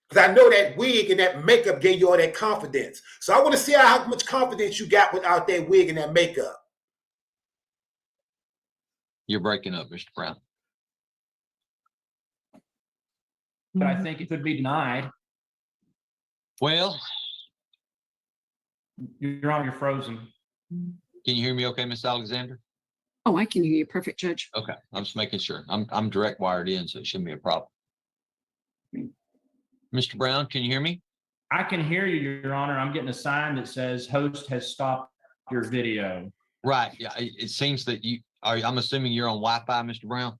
Because I know that wig and that makeup gave you all that confidence. So I want to see how much confidence you got without that wig and that makeup. You're breaking up, Mr. Brown. but I think it could be denied. Well, Your Honor, you're frozen. Can you hear me okay, Miss Alexander? Oh, I can hear you. Perfect, Judge. Okay, I'm just making sure. I'm direct wired in, so it shouldn't be a problem. Mr. Brown, can you hear me? I can hear you, Your Honor. I'm getting a sign that says host has stopped your video. Right. Yeah. It seems that you are. I'm assuming you're on Wi-Fi, Mr. Brown.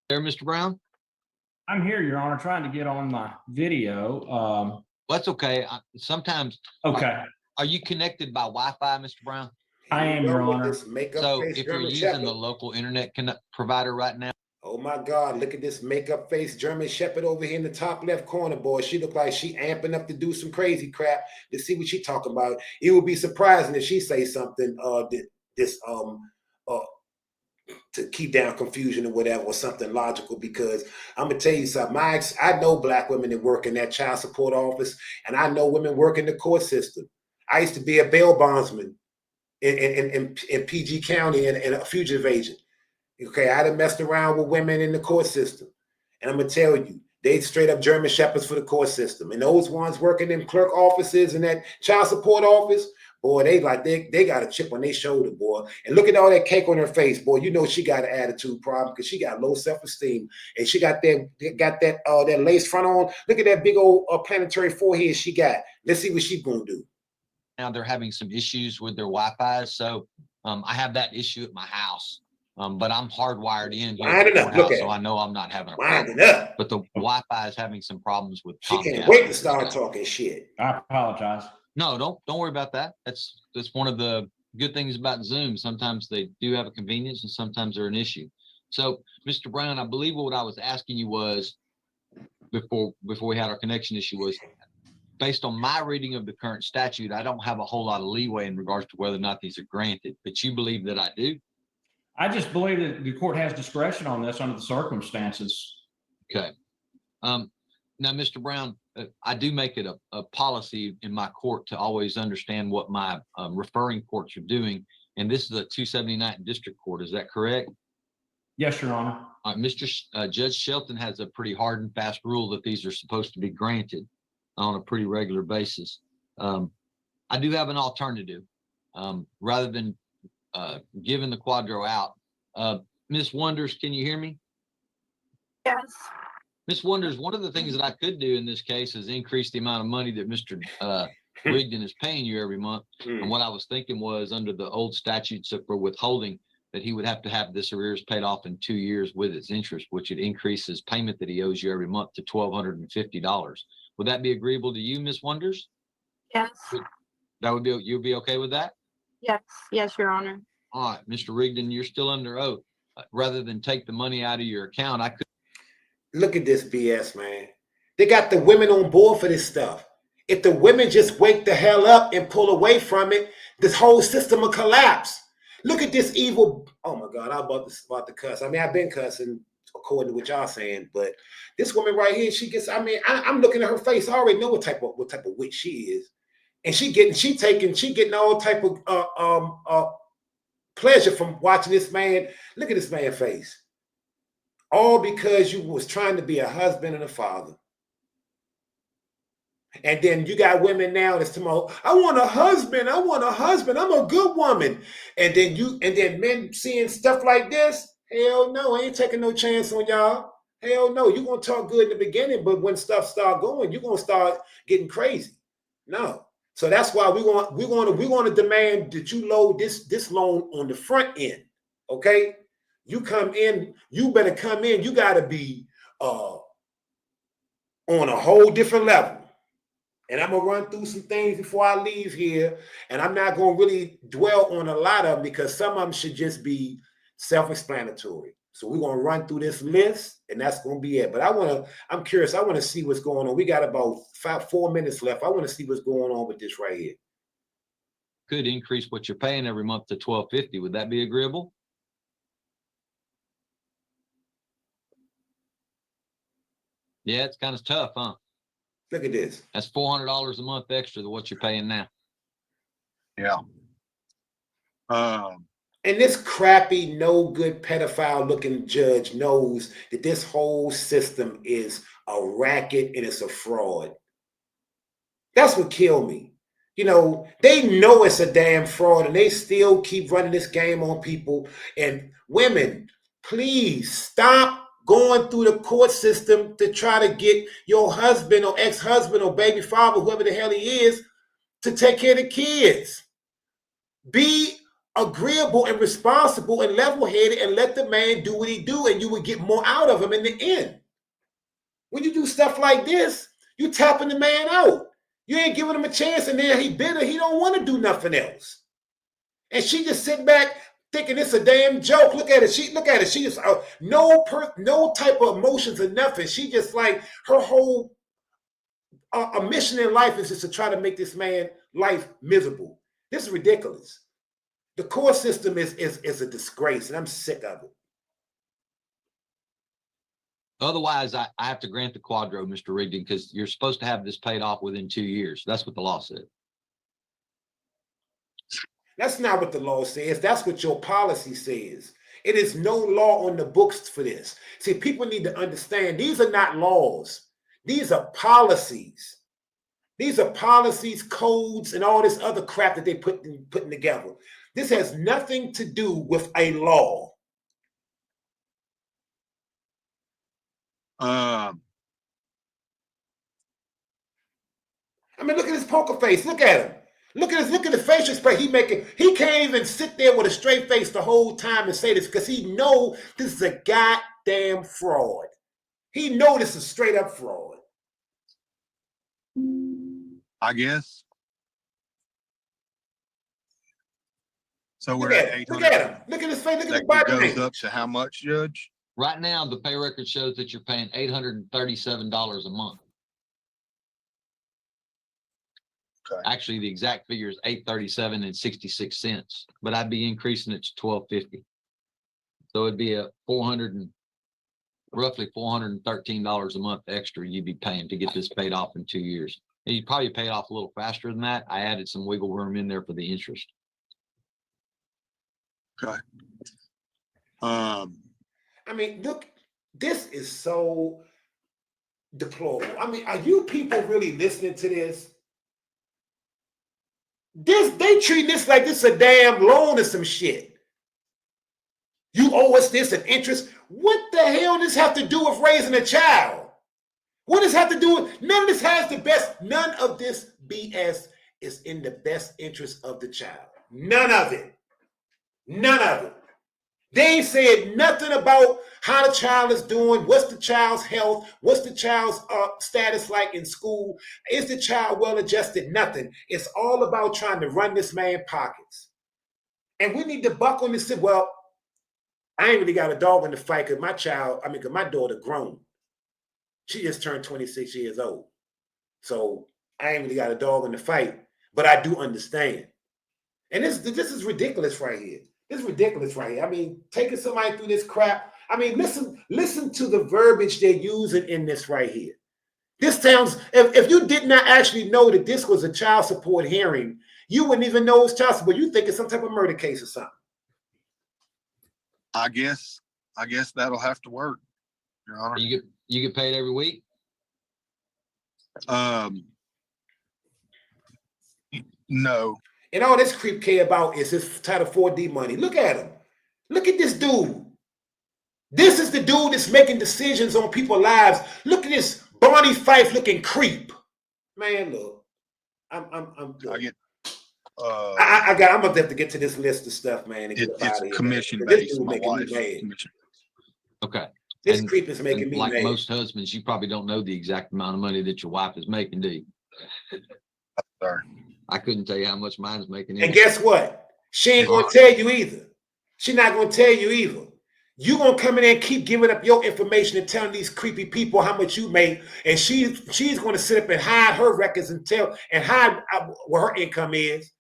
There, Mr. Brown. I'm here, Your Honor, trying to get on my video. Well, that's okay. Sometimes. Okay. Are you connected by Wi-Fi, Mr. Brown? I am, Your Honor. So if you're using the local internet provider right now. Oh my God, look at this makeup face German Shepherd over here in the top left corner, boy. She look like she amping up to do some crazy crap to see what she talking about. It would be surprising if she say something to keep down confusion or whatever, or something logical, because I'm gonna tell you something. I know black women that work in that child support office, and I know women work in the court system. I used to be a bail bondsman in PG County and a fugitive agent. Okay, I done messed around with women in the court system. And I'm gonna tell you, they straight up German shepherds for the court system. And those ones working in clerk offices and that child support office, boy, they got a chip on their shoulder, boy. And look at all that cake on her face, boy. You know she got an attitude problem because she got low self-esteem. And she got that lace front on. Look at that big old planetary forehead she got. Let's see what she's gonna do. Now they're having some issues with their Wi-Fi. So I have that issue at my house. But I'm hardwired in here at the courthouse, so I know I'm not having a problem. But the Wi-Fi is having some problems with She Comcast. can't wait to start talking shit. I apologize. No, don't worry about that. That's one of the good things about Zoom. Sometimes they do have a convenience and sometimes they're an issue. So, Mr. Brown, I believe what I was asking you was before we had our connection issue was based on my reading of the current statute, I don't have a whole lot of leeway in regards to whether or not these are granted, but you believe that I do? I just believe that the court has discretion on this under the circumstances. Okay. Now, Mr. Brown, I do make it a policy in my court to always understand what my referring courts are doing. And this is a 279th District Court. Is that correct? Yes, Your Honor. All right, Judge Shelton has a pretty hard and fast rule that these are supposed to be granted on a pretty regular basis. I do have an alternative. Rather than giving the quadro out. Ms. Wonders, can you hear me? Yes. Ms. Wonders, one of the things that I could do in this case is increase the amount of money that Mr. Rigdon is paying you every month. And what I was thinking was under the old statutes for withholding that he would have to have this arrears paid off in 2 years with its interest, which would increase his payment that he owes you every month to $1,250. Would that be agreeable to you, Ms. Wonders? Yes. That would be, you'd be okay with that? Yes. Yes, Your Honor. All right, Mr. Rigdon, you're still under oath. Rather than take the money out of your account, I could. Look at this BS, man. They got the women on board for this stuff. If the women just wake the hell up and pull away from it, this whole system will collapse. Look at this evil. Oh my God, I'm about to cuss. I mean, I've been cussing according to what y'all saying, but this woman right here, she gets, I mean, I'm looking at her face. I already know what type of witch she is. And she getting all type of pleasure from watching this man. Look at this man's face. All because you was trying to be a husband and a father. And then you got women now that's tomorrow, I want a husband, I'm a good woman. And then men seeing stuff like this, hell no, I ain't taking no chance on y'all. Hell no, you're gonna talk good in the beginning, but when stuff start going, you're gonna start getting crazy. No. So that's why we're going to demand that you load this loan on the front end. Okay, you come in, you better come in. You got to be on a whole different level. And I'm gonna run through some things before I leave here, and I'm not gonna really dwell on a lot of them because some of them should just be self-explanatory. So we're gonna run through this list, and that's gonna be it. But I'm curious. I want to see what's going on. We got about 4 minutes left. I want to see what's going on with this right here. Could increase what you're paying every month to $1,250. Would that be agreeable? Yeah, it's kind of tough, huh? Look at this. That's $400 a month extra than what you're paying now. Yeah. And this crappy, no good pedophile looking judge knows that this whole system is a racket and it's a fraud. That's what killed me. You know, they know it's a damn fraud and they still keep running this game on people. And women, please stop going through the court system to try to get your husband or ex-husband or baby father, whoever the hell he is, to take care of the kids. Be agreeable and responsible and level-headed and let the man do what he do, and you will get more out of him in the end. When you do stuff like this, you tapping the man out. You ain't giving him a chance, and then he bitter. He don't want to do nothing else. And she just sit back thinking it's a damn joke. Look at it. She just no type of emotions or nothing. She just like her whole a mission in life is just to try to make this man life miserable. This is ridiculous. The court system is a disgrace, and I'm sick of it. Otherwise, I have to grant the quadro, Mr. Rigdon, because you're supposed to have this paid off within 2 years. That's what the law said. That's not what the law says. That's what your policy says. It is no law on the books for this. See, people need to understand these are not laws. These are policies. These are policies, codes, and all this other crap that they putting together. This has nothing to do with a law. I mean, look at his poker face. Look at him. Look at the facial expression he can't even sit there with a straight face the whole time and say this because he know this is a goddamn fraud. He know this is straight up fraud. I guess. So we're Look at at him. 800. Look at him. Look at his face. Look at his body. That goes up to how much, Judge? Right now, the pay record shows that you're paying $837 a month. Okay. Actually, the exact figure is $837.66, but I'd be increasing it to $12.50. So it'd be a roughly $413 a month extra you'd be paying to get this paid off in 2 years. And you'd probably pay it off a little faster than that. I added some wiggle room in there for the interest. Okay. I mean, look, this is so deplorable. I mean, are you people really listening to this? They treat this like this is a damn loan or some shit. You owe us this and interest. What the hell does this have to do with raising a child? What does this have to do with? None of this has the best. None of this BS is in the best interest of the child. None of it. None of it. They ain't said nothing about how the child is doing, what's the child's health, what's the child's status like in school, is the child well-adjusted, nothing. It's all about trying to run this man's pockets. And we need to buck on this. Well, I ain't really got a dog in the fight because because my daughter grown. She just turned 26 years old. So I ain't really got a dog in the fight, but I do understand. And this is ridiculous right here. This is ridiculous right here. I mean, taking somebody through this crap. I mean, listen to the verbiage they're using in this right here. This sounds, if you did not actually know that this was a child support hearing, you wouldn't even know it's child support. You think it's some type of murder case or something. I guess that'll have to work, Your Honor. You get paid every week? No. And all this creep care about is his Title 4D money. Look at him. Look at this dude. This is the dude that's making decisions on people's lives. Look at this Barney Fife looking creep. Man, look. I'm gonna have to get to this list of stuff, man. It's commission based. My wife's commission. Okay. This creep is making me like mad. most husbands, you probably don't know the exact amount of money that your wife is making, do you? Sorry. I couldn't tell you how much mine is making. And guess what? She ain't gonna tell you either. She's not gonna tell you either. You gonna come in there and keep giving up your information and telling these creepy people how much you make, and she's gonna sit up and hide her records and hide what her income is.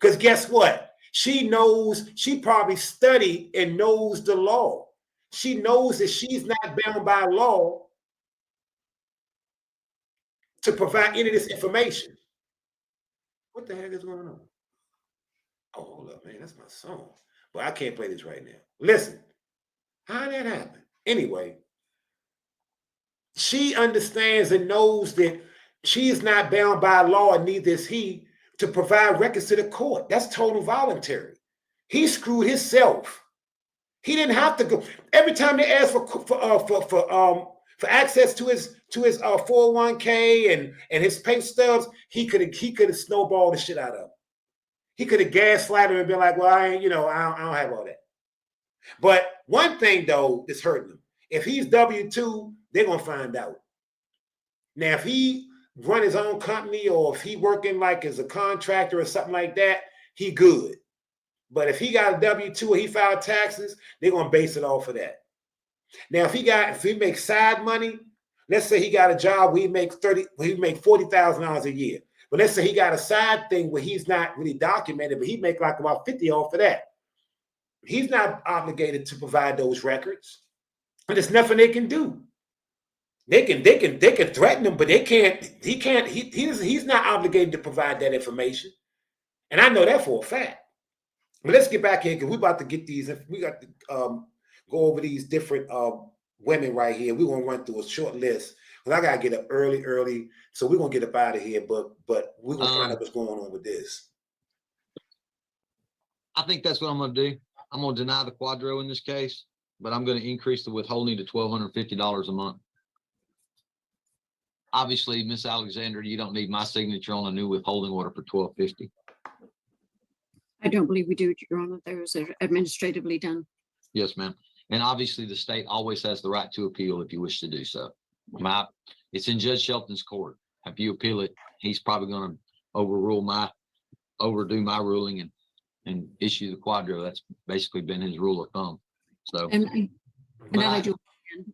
Because guess what? She knows. She probably studied and knows the law. She knows that she's not bound by law to provide any of this information. What the heck is going on? Oh, hold up, man. That's my song. But I can't play this right now. Listen. How did that happen? Anyway, she understands and knows that she is not bound by law, and neither is he, to provide records to the court. That's total voluntary. He screwed himself. He didn't have to go. Every time they asked for access to his 401k and his pay stubs, he could have snowballed the shit out of him. He could have gaslighted him and been like, well, I don't have all that. But one thing though is hurting him. If he's W-2, they're gonna find out. Now, if he run his own company or if he working like as a contractor or something like that, he good. But if he got a W-2 or he filed taxes, they're gonna base it off of that. Now, if he makes side money, let's say he got a job where he make $40,000 a year. But let's say he got a side thing where he's not really documented, but he make like about 50 off of that. He's not obligated to provide those records. And there's nothing they can do. They can threaten him, but they can't. He's not obligated to provide that information. And I know that for a fact. But let's get back here because we're about to get these. We got to go over these different women right here. We're gonna run through a short list. Because I gotta get up early. So we're gonna get up out of here, but we're gonna find out what's going on with this. I think that's what I'm gonna do. I'm gonna deny the quadro in this case, but I'm gonna increase the withholding to $1,250 a month. Obviously, Miss Alexander, you don't need my signature on a new withholding order for $1,250. I don't believe we do, Your Honor. Those are administratively done. Yes, ma'am. And obviously, the state always has the right to appeal if you wish to do so. It's in Judge Shelton's court. If you appeal it, he's probably going to overdo my ruling and issue the quadro. That's basically been his rule of thumb. So, I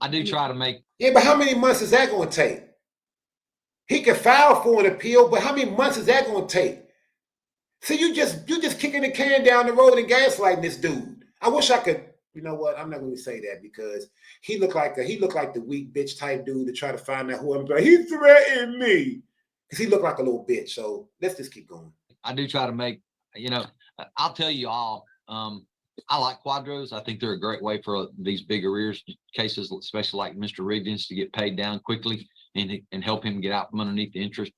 do try to make. Yeah, but how many months is that going to take? He can file for an appeal, but how many months is that going to take? See, you just kicking the can down the road and gaslighting this dude. I wish I could. You know what? I'm not going to say that because he looked like the weak bitch type dude to try to find out who I'm. But he threatened me because he looked like a little bitch. So let's just keep going. I do try to make. I'll tell you all. I like quadros. I think they're a great way for these big arrears cases, especially like Mr. Rigdon's, to get paid down quickly and help him get out from underneath the interest.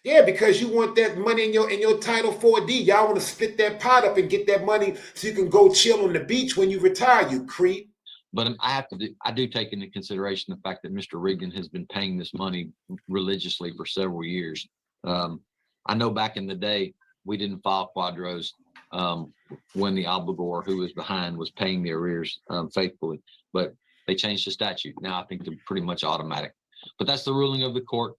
Yeah, because you want that money in your Title 4D. Y'all want to split that pot up and get that money so you can go chill on the beach when you retire, you creep. But I do take into consideration the fact that Mr. Rigdon has been paying this money religiously for several years. I know back in the day, we didn't file quadros when the obligor who was behind was paying the arrears faithfully, but they changed the statute. Now I think they're pretty much automatic, but that's the ruling of the court.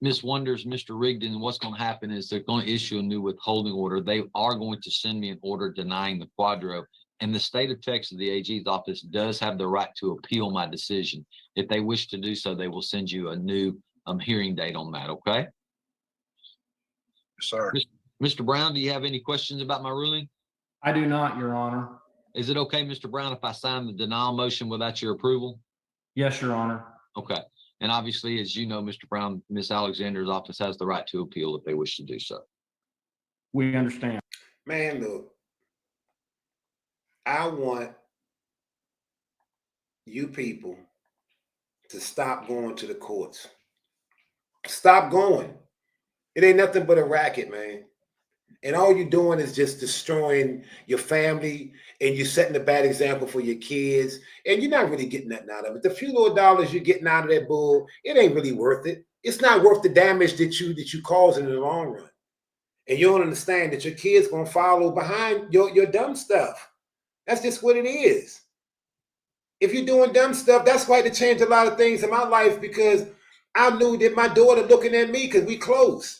Ms. Wonders, Mr. Rigdon, what's going to happen is they're going to issue a new withholding order. They are going to send me an order denying the quadro. And the state of Texas, the AG's office does have the right to appeal my decision. If they wish to do so, they will send you a new hearing date on that, okay? Yes, sir. Mr. Brown, do you have any questions about my ruling? I do not, Your Honor. Is it okay, Mr. Brown, if I sign the denial motion without your approval? Yes, Your Honor. Okay. And obviously, as you know, Mr. Brown, Ms. Alexander's office has the right to appeal if they wish to do so. We understand. Man, look, I want you people to stop going to the courts. Stop going. It ain't nothing but a racket, man. And all you're doing is just destroying your family, and you're setting a bad example for your kids, and you're not really getting nothing out of it. The few little dollars you're getting out of that bull, it ain't really worth it. It's not worth the damage that you cause in the long run. And you don't understand that your kids gonna follow behind your dumb stuff. That's just what it is. If you're doing dumb stuff, that's why to change a lot of things in my life, because I knew that my daughter looking at me because we close.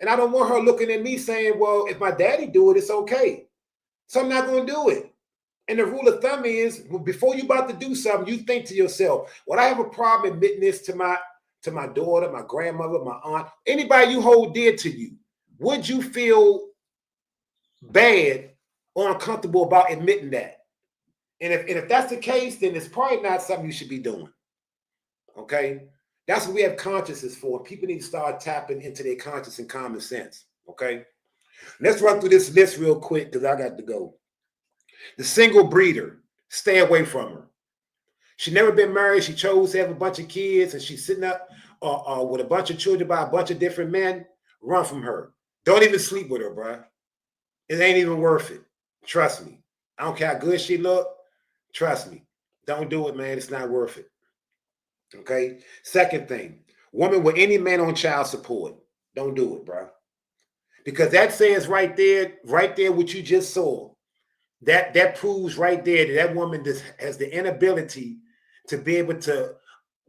And I don't want her looking at me saying, well, if my daddy do it, it's okay. So I'm not going to do it. And the rule of thumb is, before you about to do something, you think to yourself, would I have a problem admitting this to my daughter, my grandmother, my aunt, anybody you hold dear to you? Would you feel bad or uncomfortable about admitting that? And if that's the case, then it's probably not something you should be doing. Okay? That's what we have consciences for. People need to start tapping into their conscience and common sense. Okay? Let's run through this list real quick because I got to go. The single breeder, stay away from her. She never been married. She chose to have a bunch of kids, and she's sitting up with a bunch of children by a bunch of different men. Run from her. Don't even sleep with her, bro. It ain't even worth it. Trust me. I don't care how good she look. Trust me. Don't do it, man. It's not worth it. Okay. Second thing, woman with any man on child support, don't do it, bro. Because that says right there what you just saw. That proves right there that that woman has the inability to be able to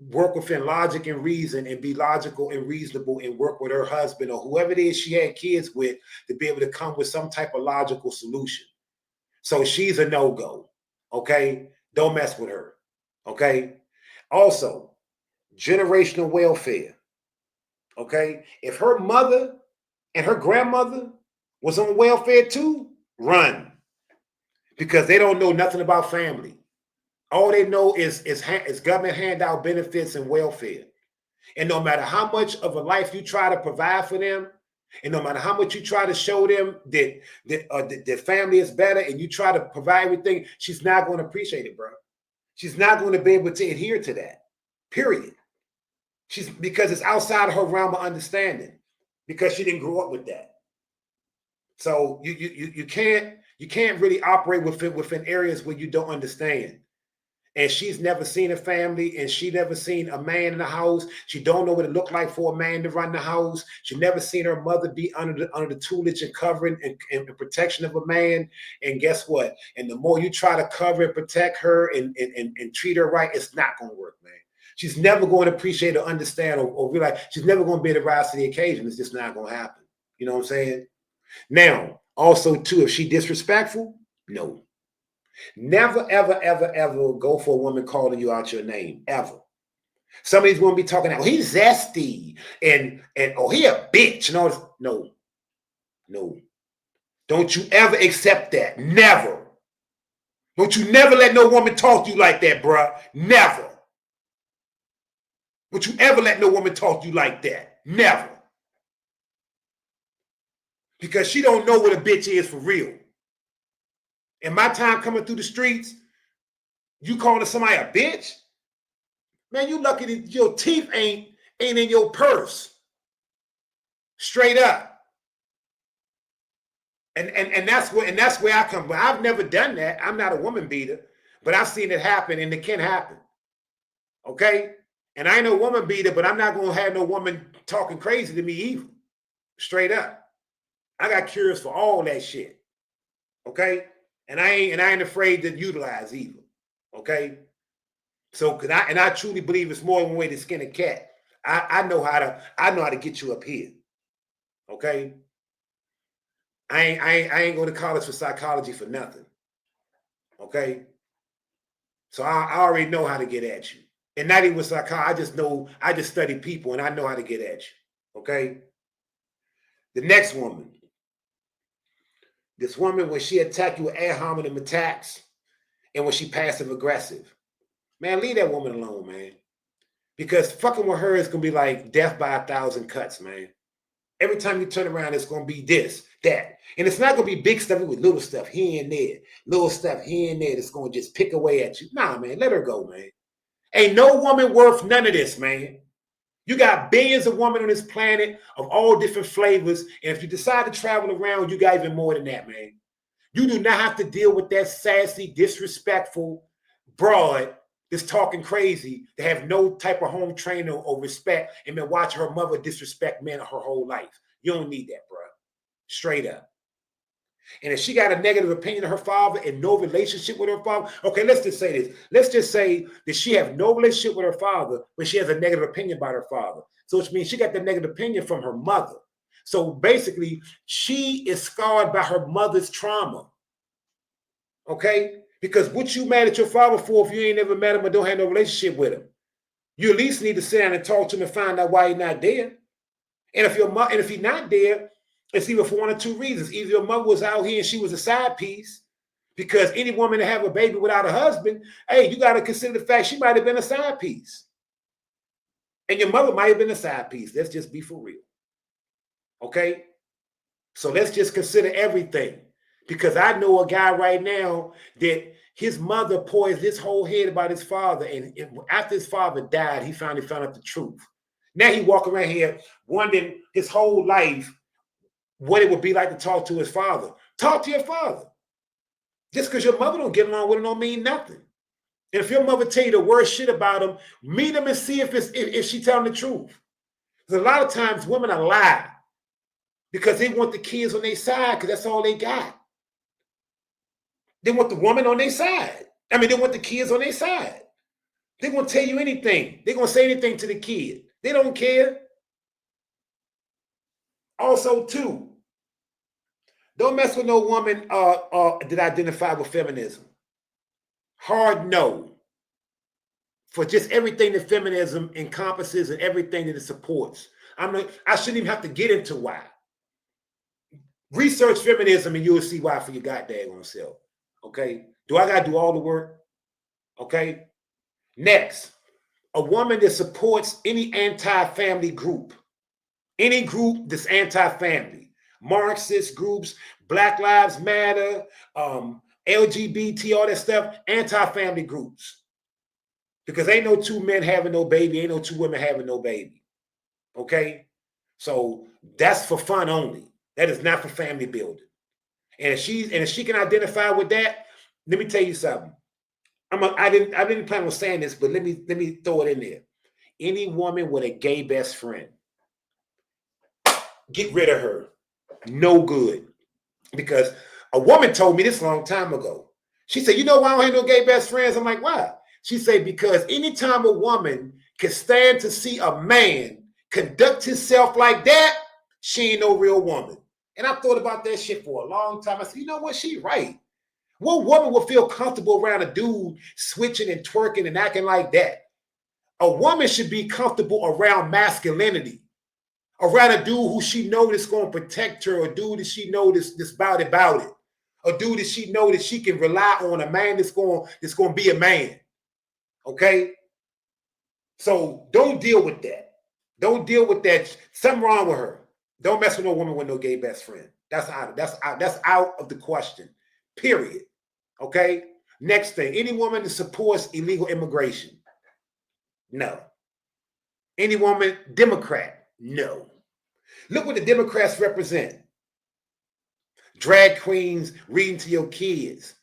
work within logic and reason and be logical and reasonable and work with her husband or whoever it is she had kids with to be able to come with some type of logical solution. So she's a no-go. Okay. Don't mess with her. Okay. Also, generational welfare. Okay. If her mother and her grandmother was on welfare too, run. Because they don't know nothing about family. All they know is government handout benefits and welfare. And no matter how much of a life you try to provide for them, and no matter how much you try to show them that family is better and you try to provide everything, she's not going to appreciate it, bro. She's not going to be able to adhere to that, period. Because it's outside of her realm of understanding, because she didn't grow up with that. So you can't really operate within areas where you don't understand. And she's never seen a family, and she never seen a man in the house. She don't know what it looked like for a man to run the house. She never seen her mother be under the tutelage and covering and protection of a man. And guess what? And the more you try to cover and protect her and treat her right, it's not going to work, man. She's never going to appreciate or understand or realize. She's never going to be able to rise to the occasion. It's just not going to happen. You know what I'm saying? Now, also too, if she disrespectful, no. Never, ever, ever, ever go for a woman calling you out your name, ever. Somebody's going to be talking about, oh, he's zesty and oh, he a bitch. And all this. No. Don't you ever accept that. Never. Don't you never let no woman talk to you like that, bruh. Never. Don't you ever let no woman talk to you like that. Never. Because she don't know what a bitch is for real. In my time coming through the streets, you calling somebody a bitch? Man, you lucky that your teeth ain't in your purse. Straight up. And that's where I come. But I've never done that. I'm not a woman beater, but I've seen it happen, and it can happen. Okay? And I ain't no woman beater, but I'm not gonna have no woman talking crazy to me either. Straight up. I got curious for all that shit. Okay? And I ain't afraid to utilize either. Okay. So I truly believe it's more than one way to skin a cat. I know how to get you up here. Okay. I ain't going to college for psychology for nothing. Okay. So I already know how to get at you. And not even with psychology, I just study people and I know how to get at you. Okay. The next woman. This woman, when she attack you with ad hominem attacks and when she passive aggressive, man, leave that woman alone, man. Because fucking with her is going to be like death by 1,000 cuts, man. Every time you turn around, it's going to be this, that. And it's not going to be big stuff with little stuff here and there. Little stuff here and there that's going to just pick away at you. Nah, man, let her go, man. Ain't no woman worth none of this, man. You got billions of women on this planet of all different flavors. And if you decide to travel around, you got even more than that, man. You do not have to deal with that sassy, disrespectful broad that's talking crazy, to have no type of home training or respect and been watching her mother disrespect men her whole life. You don't need that, bro. Straight up. And if she got a negative opinion of her father and no relationship with her father, okay, let's just say this. Let's just say that she has no relationship with her father, but she has a negative opinion about her father. So which means she got the negative opinion from her mother. So basically, she is scarred by her mother's trauma. Okay? Because what you mad at your father for if you ain't never met him or don't have no relationship with him? You at least need to sit down and talk to him and find out why he's not there. And if he's not there, it's either for one or two reasons. Either your mother was out here and she was a side piece, because any woman that have a baby without a husband, hey, you got to consider the fact she might have been a side piece. And your mother might have been a side piece. Let's just be for real. Okay? So let's just consider everything. Because I know a guy right now that his mother poisoned his whole head about his father. And after his father died, he finally found out the truth. Now he walk around here wondering his whole life, what it would be like to talk to his father. Talk to your father. Just because your mother don't get along with him don't mean nothing. And if your mother tell you the worst shit about him, meet him and see if she telling the truth. Because a lot of times women are lying because they want the kids on their side because that's all they got. They want the woman on their side. I mean, they want the kids on their side. They're going to tell you anything. They're going to say anything to the kid. They don't care. Also, too, don't mess with no woman that identify with feminism. Hard no. For just everything that feminism encompasses and everything that it supports. I shouldn't even have to get into why. Research feminism and you'll see why for your goddamn self. Okay? Do I got to do all the work? Okay? Next, a woman that supports any anti-family group. Any group that's anti-family. Marxist groups, Black Lives Matter, LGBT, all that stuff, anti-family groups. Because ain't no two men having no baby, ain't no two women having no baby. Okay? So that's for fun only. That is not for family building. And if she can identify with that, let me tell you something. I didn't plan on saying this, but let me throw it in there. Any woman with a gay best friend, get rid of her. No good. Because a woman told me this a long time ago. She said, you know why I don't have no gay best friends? I'm like, why? She said, because anytime a woman can stand to see a man conduct himself like that, she ain't no real woman. And I thought about that shit for a long time. I said, you know what? She right. What woman will feel comfortable around a dude switching and twerking and acting like that? A woman should be comfortable around masculinity, around a dude who she knows is going to protect her, a dude that she knows this about it, a dude that she knows that she can rely on, a man that's going to be a man. Okay? So don't deal with that. Don't deal with that. Something wrong with her. Don't mess with no woman with no gay best friend. That's out of the question. Period. Okay? Next thing, any woman that supports illegal immigration. No. Any woman, Democrat. No. Look what the Democrats represent. Drag queens reading to your kids.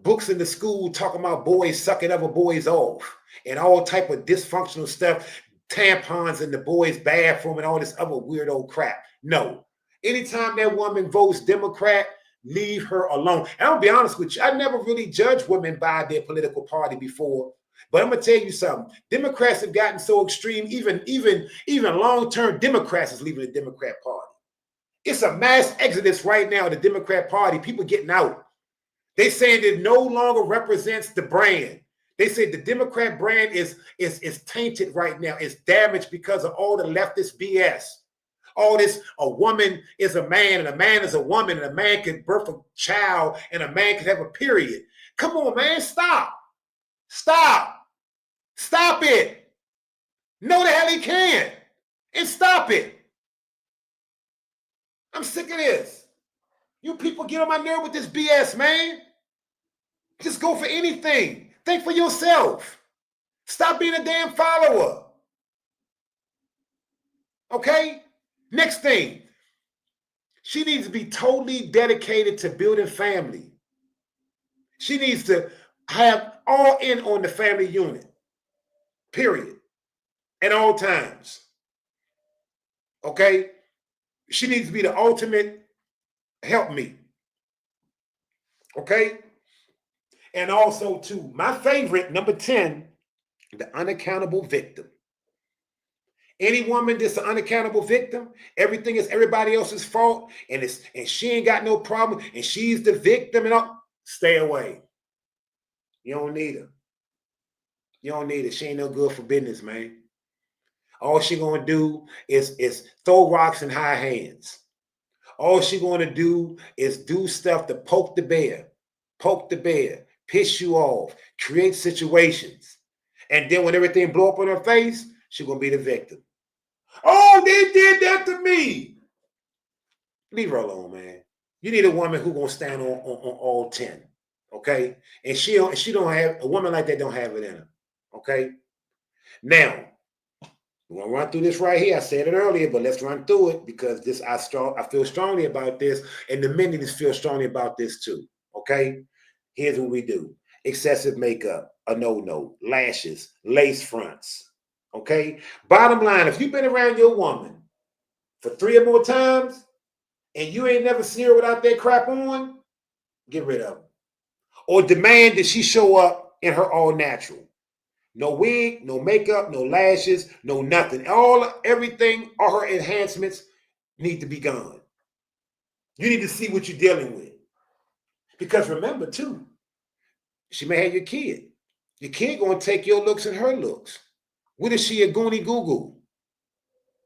Books in the school talking about boys sucking other boys off. And all type of dysfunctional stuff. Tampons in the boys' bathroom and all this other weirdo crap. No. Anytime that woman votes Democrat, leave her alone. And I'll be honest with you, I never really judged women by their political party before. But I'm gonna tell you something. Democrats have gotten so extreme, even long-term Democrats is leaving the Democrat Party. It's a mass exodus right now, the Democrat Party, people getting out. They saying it no longer represents the brand. They say the Democrat brand is tainted right now. It's damaged because of all the leftist BS. All this, a woman is a man and a man is a woman and a man can birth a child and a man can have a period. Come on, man, stop. Stop. Stop it. No, the hell he can. And stop it. I'm sick of this. You people get on my nerve with this BS, man. Just go for anything. Think for yourself. Stop being a damn follower. Okay? Next thing. She needs to be totally dedicated to building family. She needs to have all in on the family unit. Period. At all times. Okay? She needs to be the ultimate helpmeet. Okay? And also, too, my favorite, number 10, the unaccountable victim. Any woman that's an unaccountable victim, everything is everybody else's fault, and she ain't got no problem, and she's the victim, and all, stay away. You don't need her. You don't need her. She ain't no good for business, man. All she gonna do is throw rocks and high hands. All she gonna do is do stuff to poke the bear, piss you off, create situations. And then when everything blow up on her face, she gonna be the victim. Oh, they did that to me. Leave her alone, man. You need a woman who gonna stand on all 10. Okay? And she don't have a woman like that don't have it in her. Okay? Now, We're gonna run through this right here. I said it earlier, but let's run through it because I feel strongly about this, and the men need to feel strongly about this too. Okay, here's what we do: excessive makeup, a no-no, lashes, lace fronts. Okay. Bottom line: if you've been around your woman for 3 or more times and you ain't never seen her without that crap on, get rid of her, or demand that she show up in her all natural. No wig, no makeup, no lashes, no nothing. Everything, all her enhancements need to be gone. You need to see what you're dealing with. Because remember, too, she may have your kid. Your kid gonna take your looks and her looks. What is she, a goony goo-goo?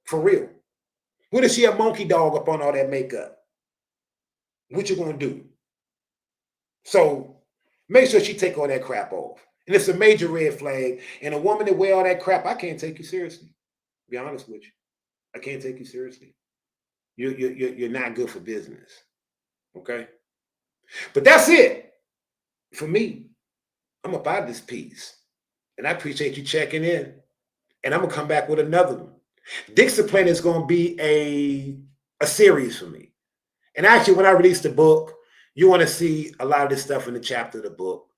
For real. What is she, a monkey dog up on all that makeup? What you gonna do? So make sure she take all that crap off. And it's a major red flag. And a woman that wear all that crap, I can't take you seriously. To be honest with you, I can't take you seriously. You're not good for business. Okay. But that's it for me. I'm about this piece. And I appreciate you checking in. And I'm gonna come back with another one. DicKcipline is gonna be a series for me. And actually, when I release the book, you want to see a lot of this stuff in the chapter of the book.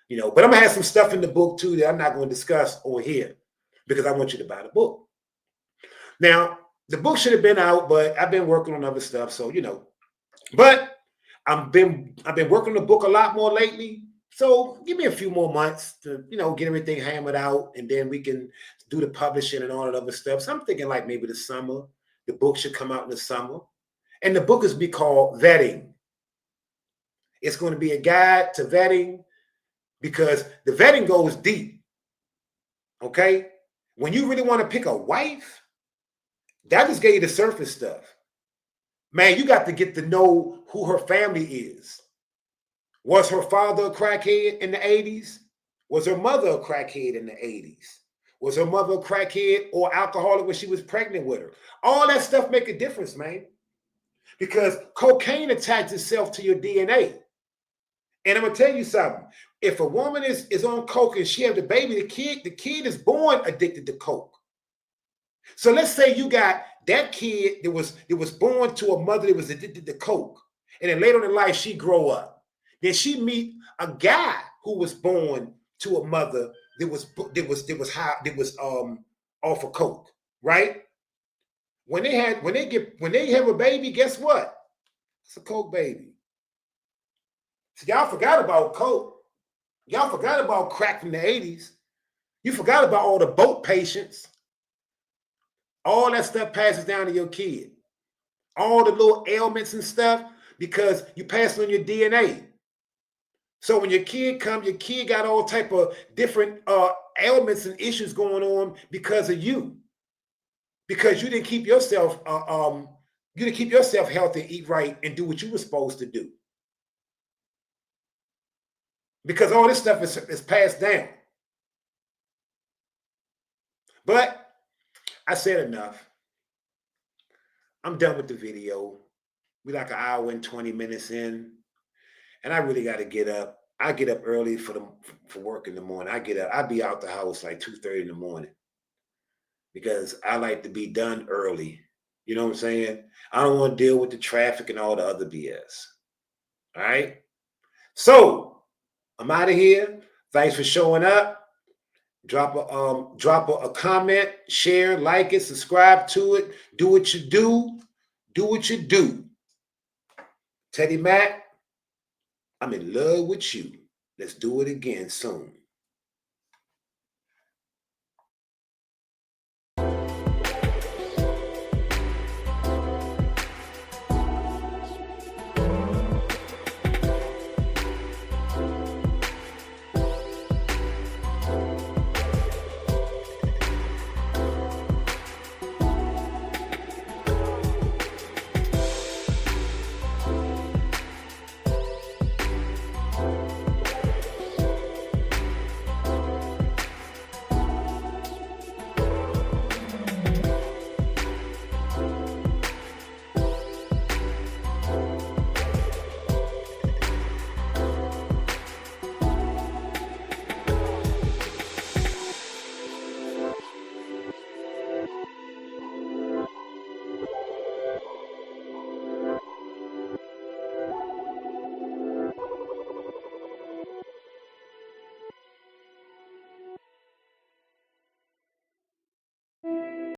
But I'm gonna have some stuff in the book too that I'm not going to discuss on here because I want you to buy the book. Now, the book should have been out, but I've been working on other stuff. So, but I've been working on the book a lot more lately. So give me a few more months to, get everything hammered out, and then we can do the publishing and all that other stuff. So I'm thinking like maybe the summer, the book should come out in the summer. And the book is be called Vetting. It's going to be a guide to vetting because the vetting goes deep. Okay? When you really want to pick a wife, that just gave you the surface stuff. Man, you got to get to know who her family is. Was her father a crackhead in the 80s? Was her mother a crackhead in the 80s? Was her mother a crackhead or alcoholic when she was pregnant with her? All that stuff make a difference, man. Because cocaine attaches itself to your DNA. And I'm going to tell you something. If a woman is on coke and she has the baby, the kid is born addicted to coke. So let's say you got that kid that was born to a mother that was addicted to coke. And then later in life, she grow up. Then she meet a guy who was born to a mother that was off of coke, right? When they have a baby, guess what? It's a coke baby. So y'all forgot about coke. Y'all forgot about crack from the 80s. You forgot about all the boat patients. All that stuff passes down to your kid. All the little ailments and stuff because you pass on your DNA. So when your kid comes, your kid got all type of different ailments and issues going on because of you. Because you didn't keep yourself healthy, eat right, and do what you were supposed to do. Because all this stuff is passed down. But I said enough. I'm done with the video. We're like an hour and 20 minutes in. And I really got to get up. I get up early for work in the morning. I be out the house like 2:30 in the morning. Because I like to be done early. You know what I'm saying? I don't want to deal with the traffic and all the other BS. All right? So, I'm out of here. Thanks for showing up. Drop a comment, share, like it, subscribe to it. Do what you do. Do what you do. Teddy Mac, I'm in love with you. Let's do it again soon.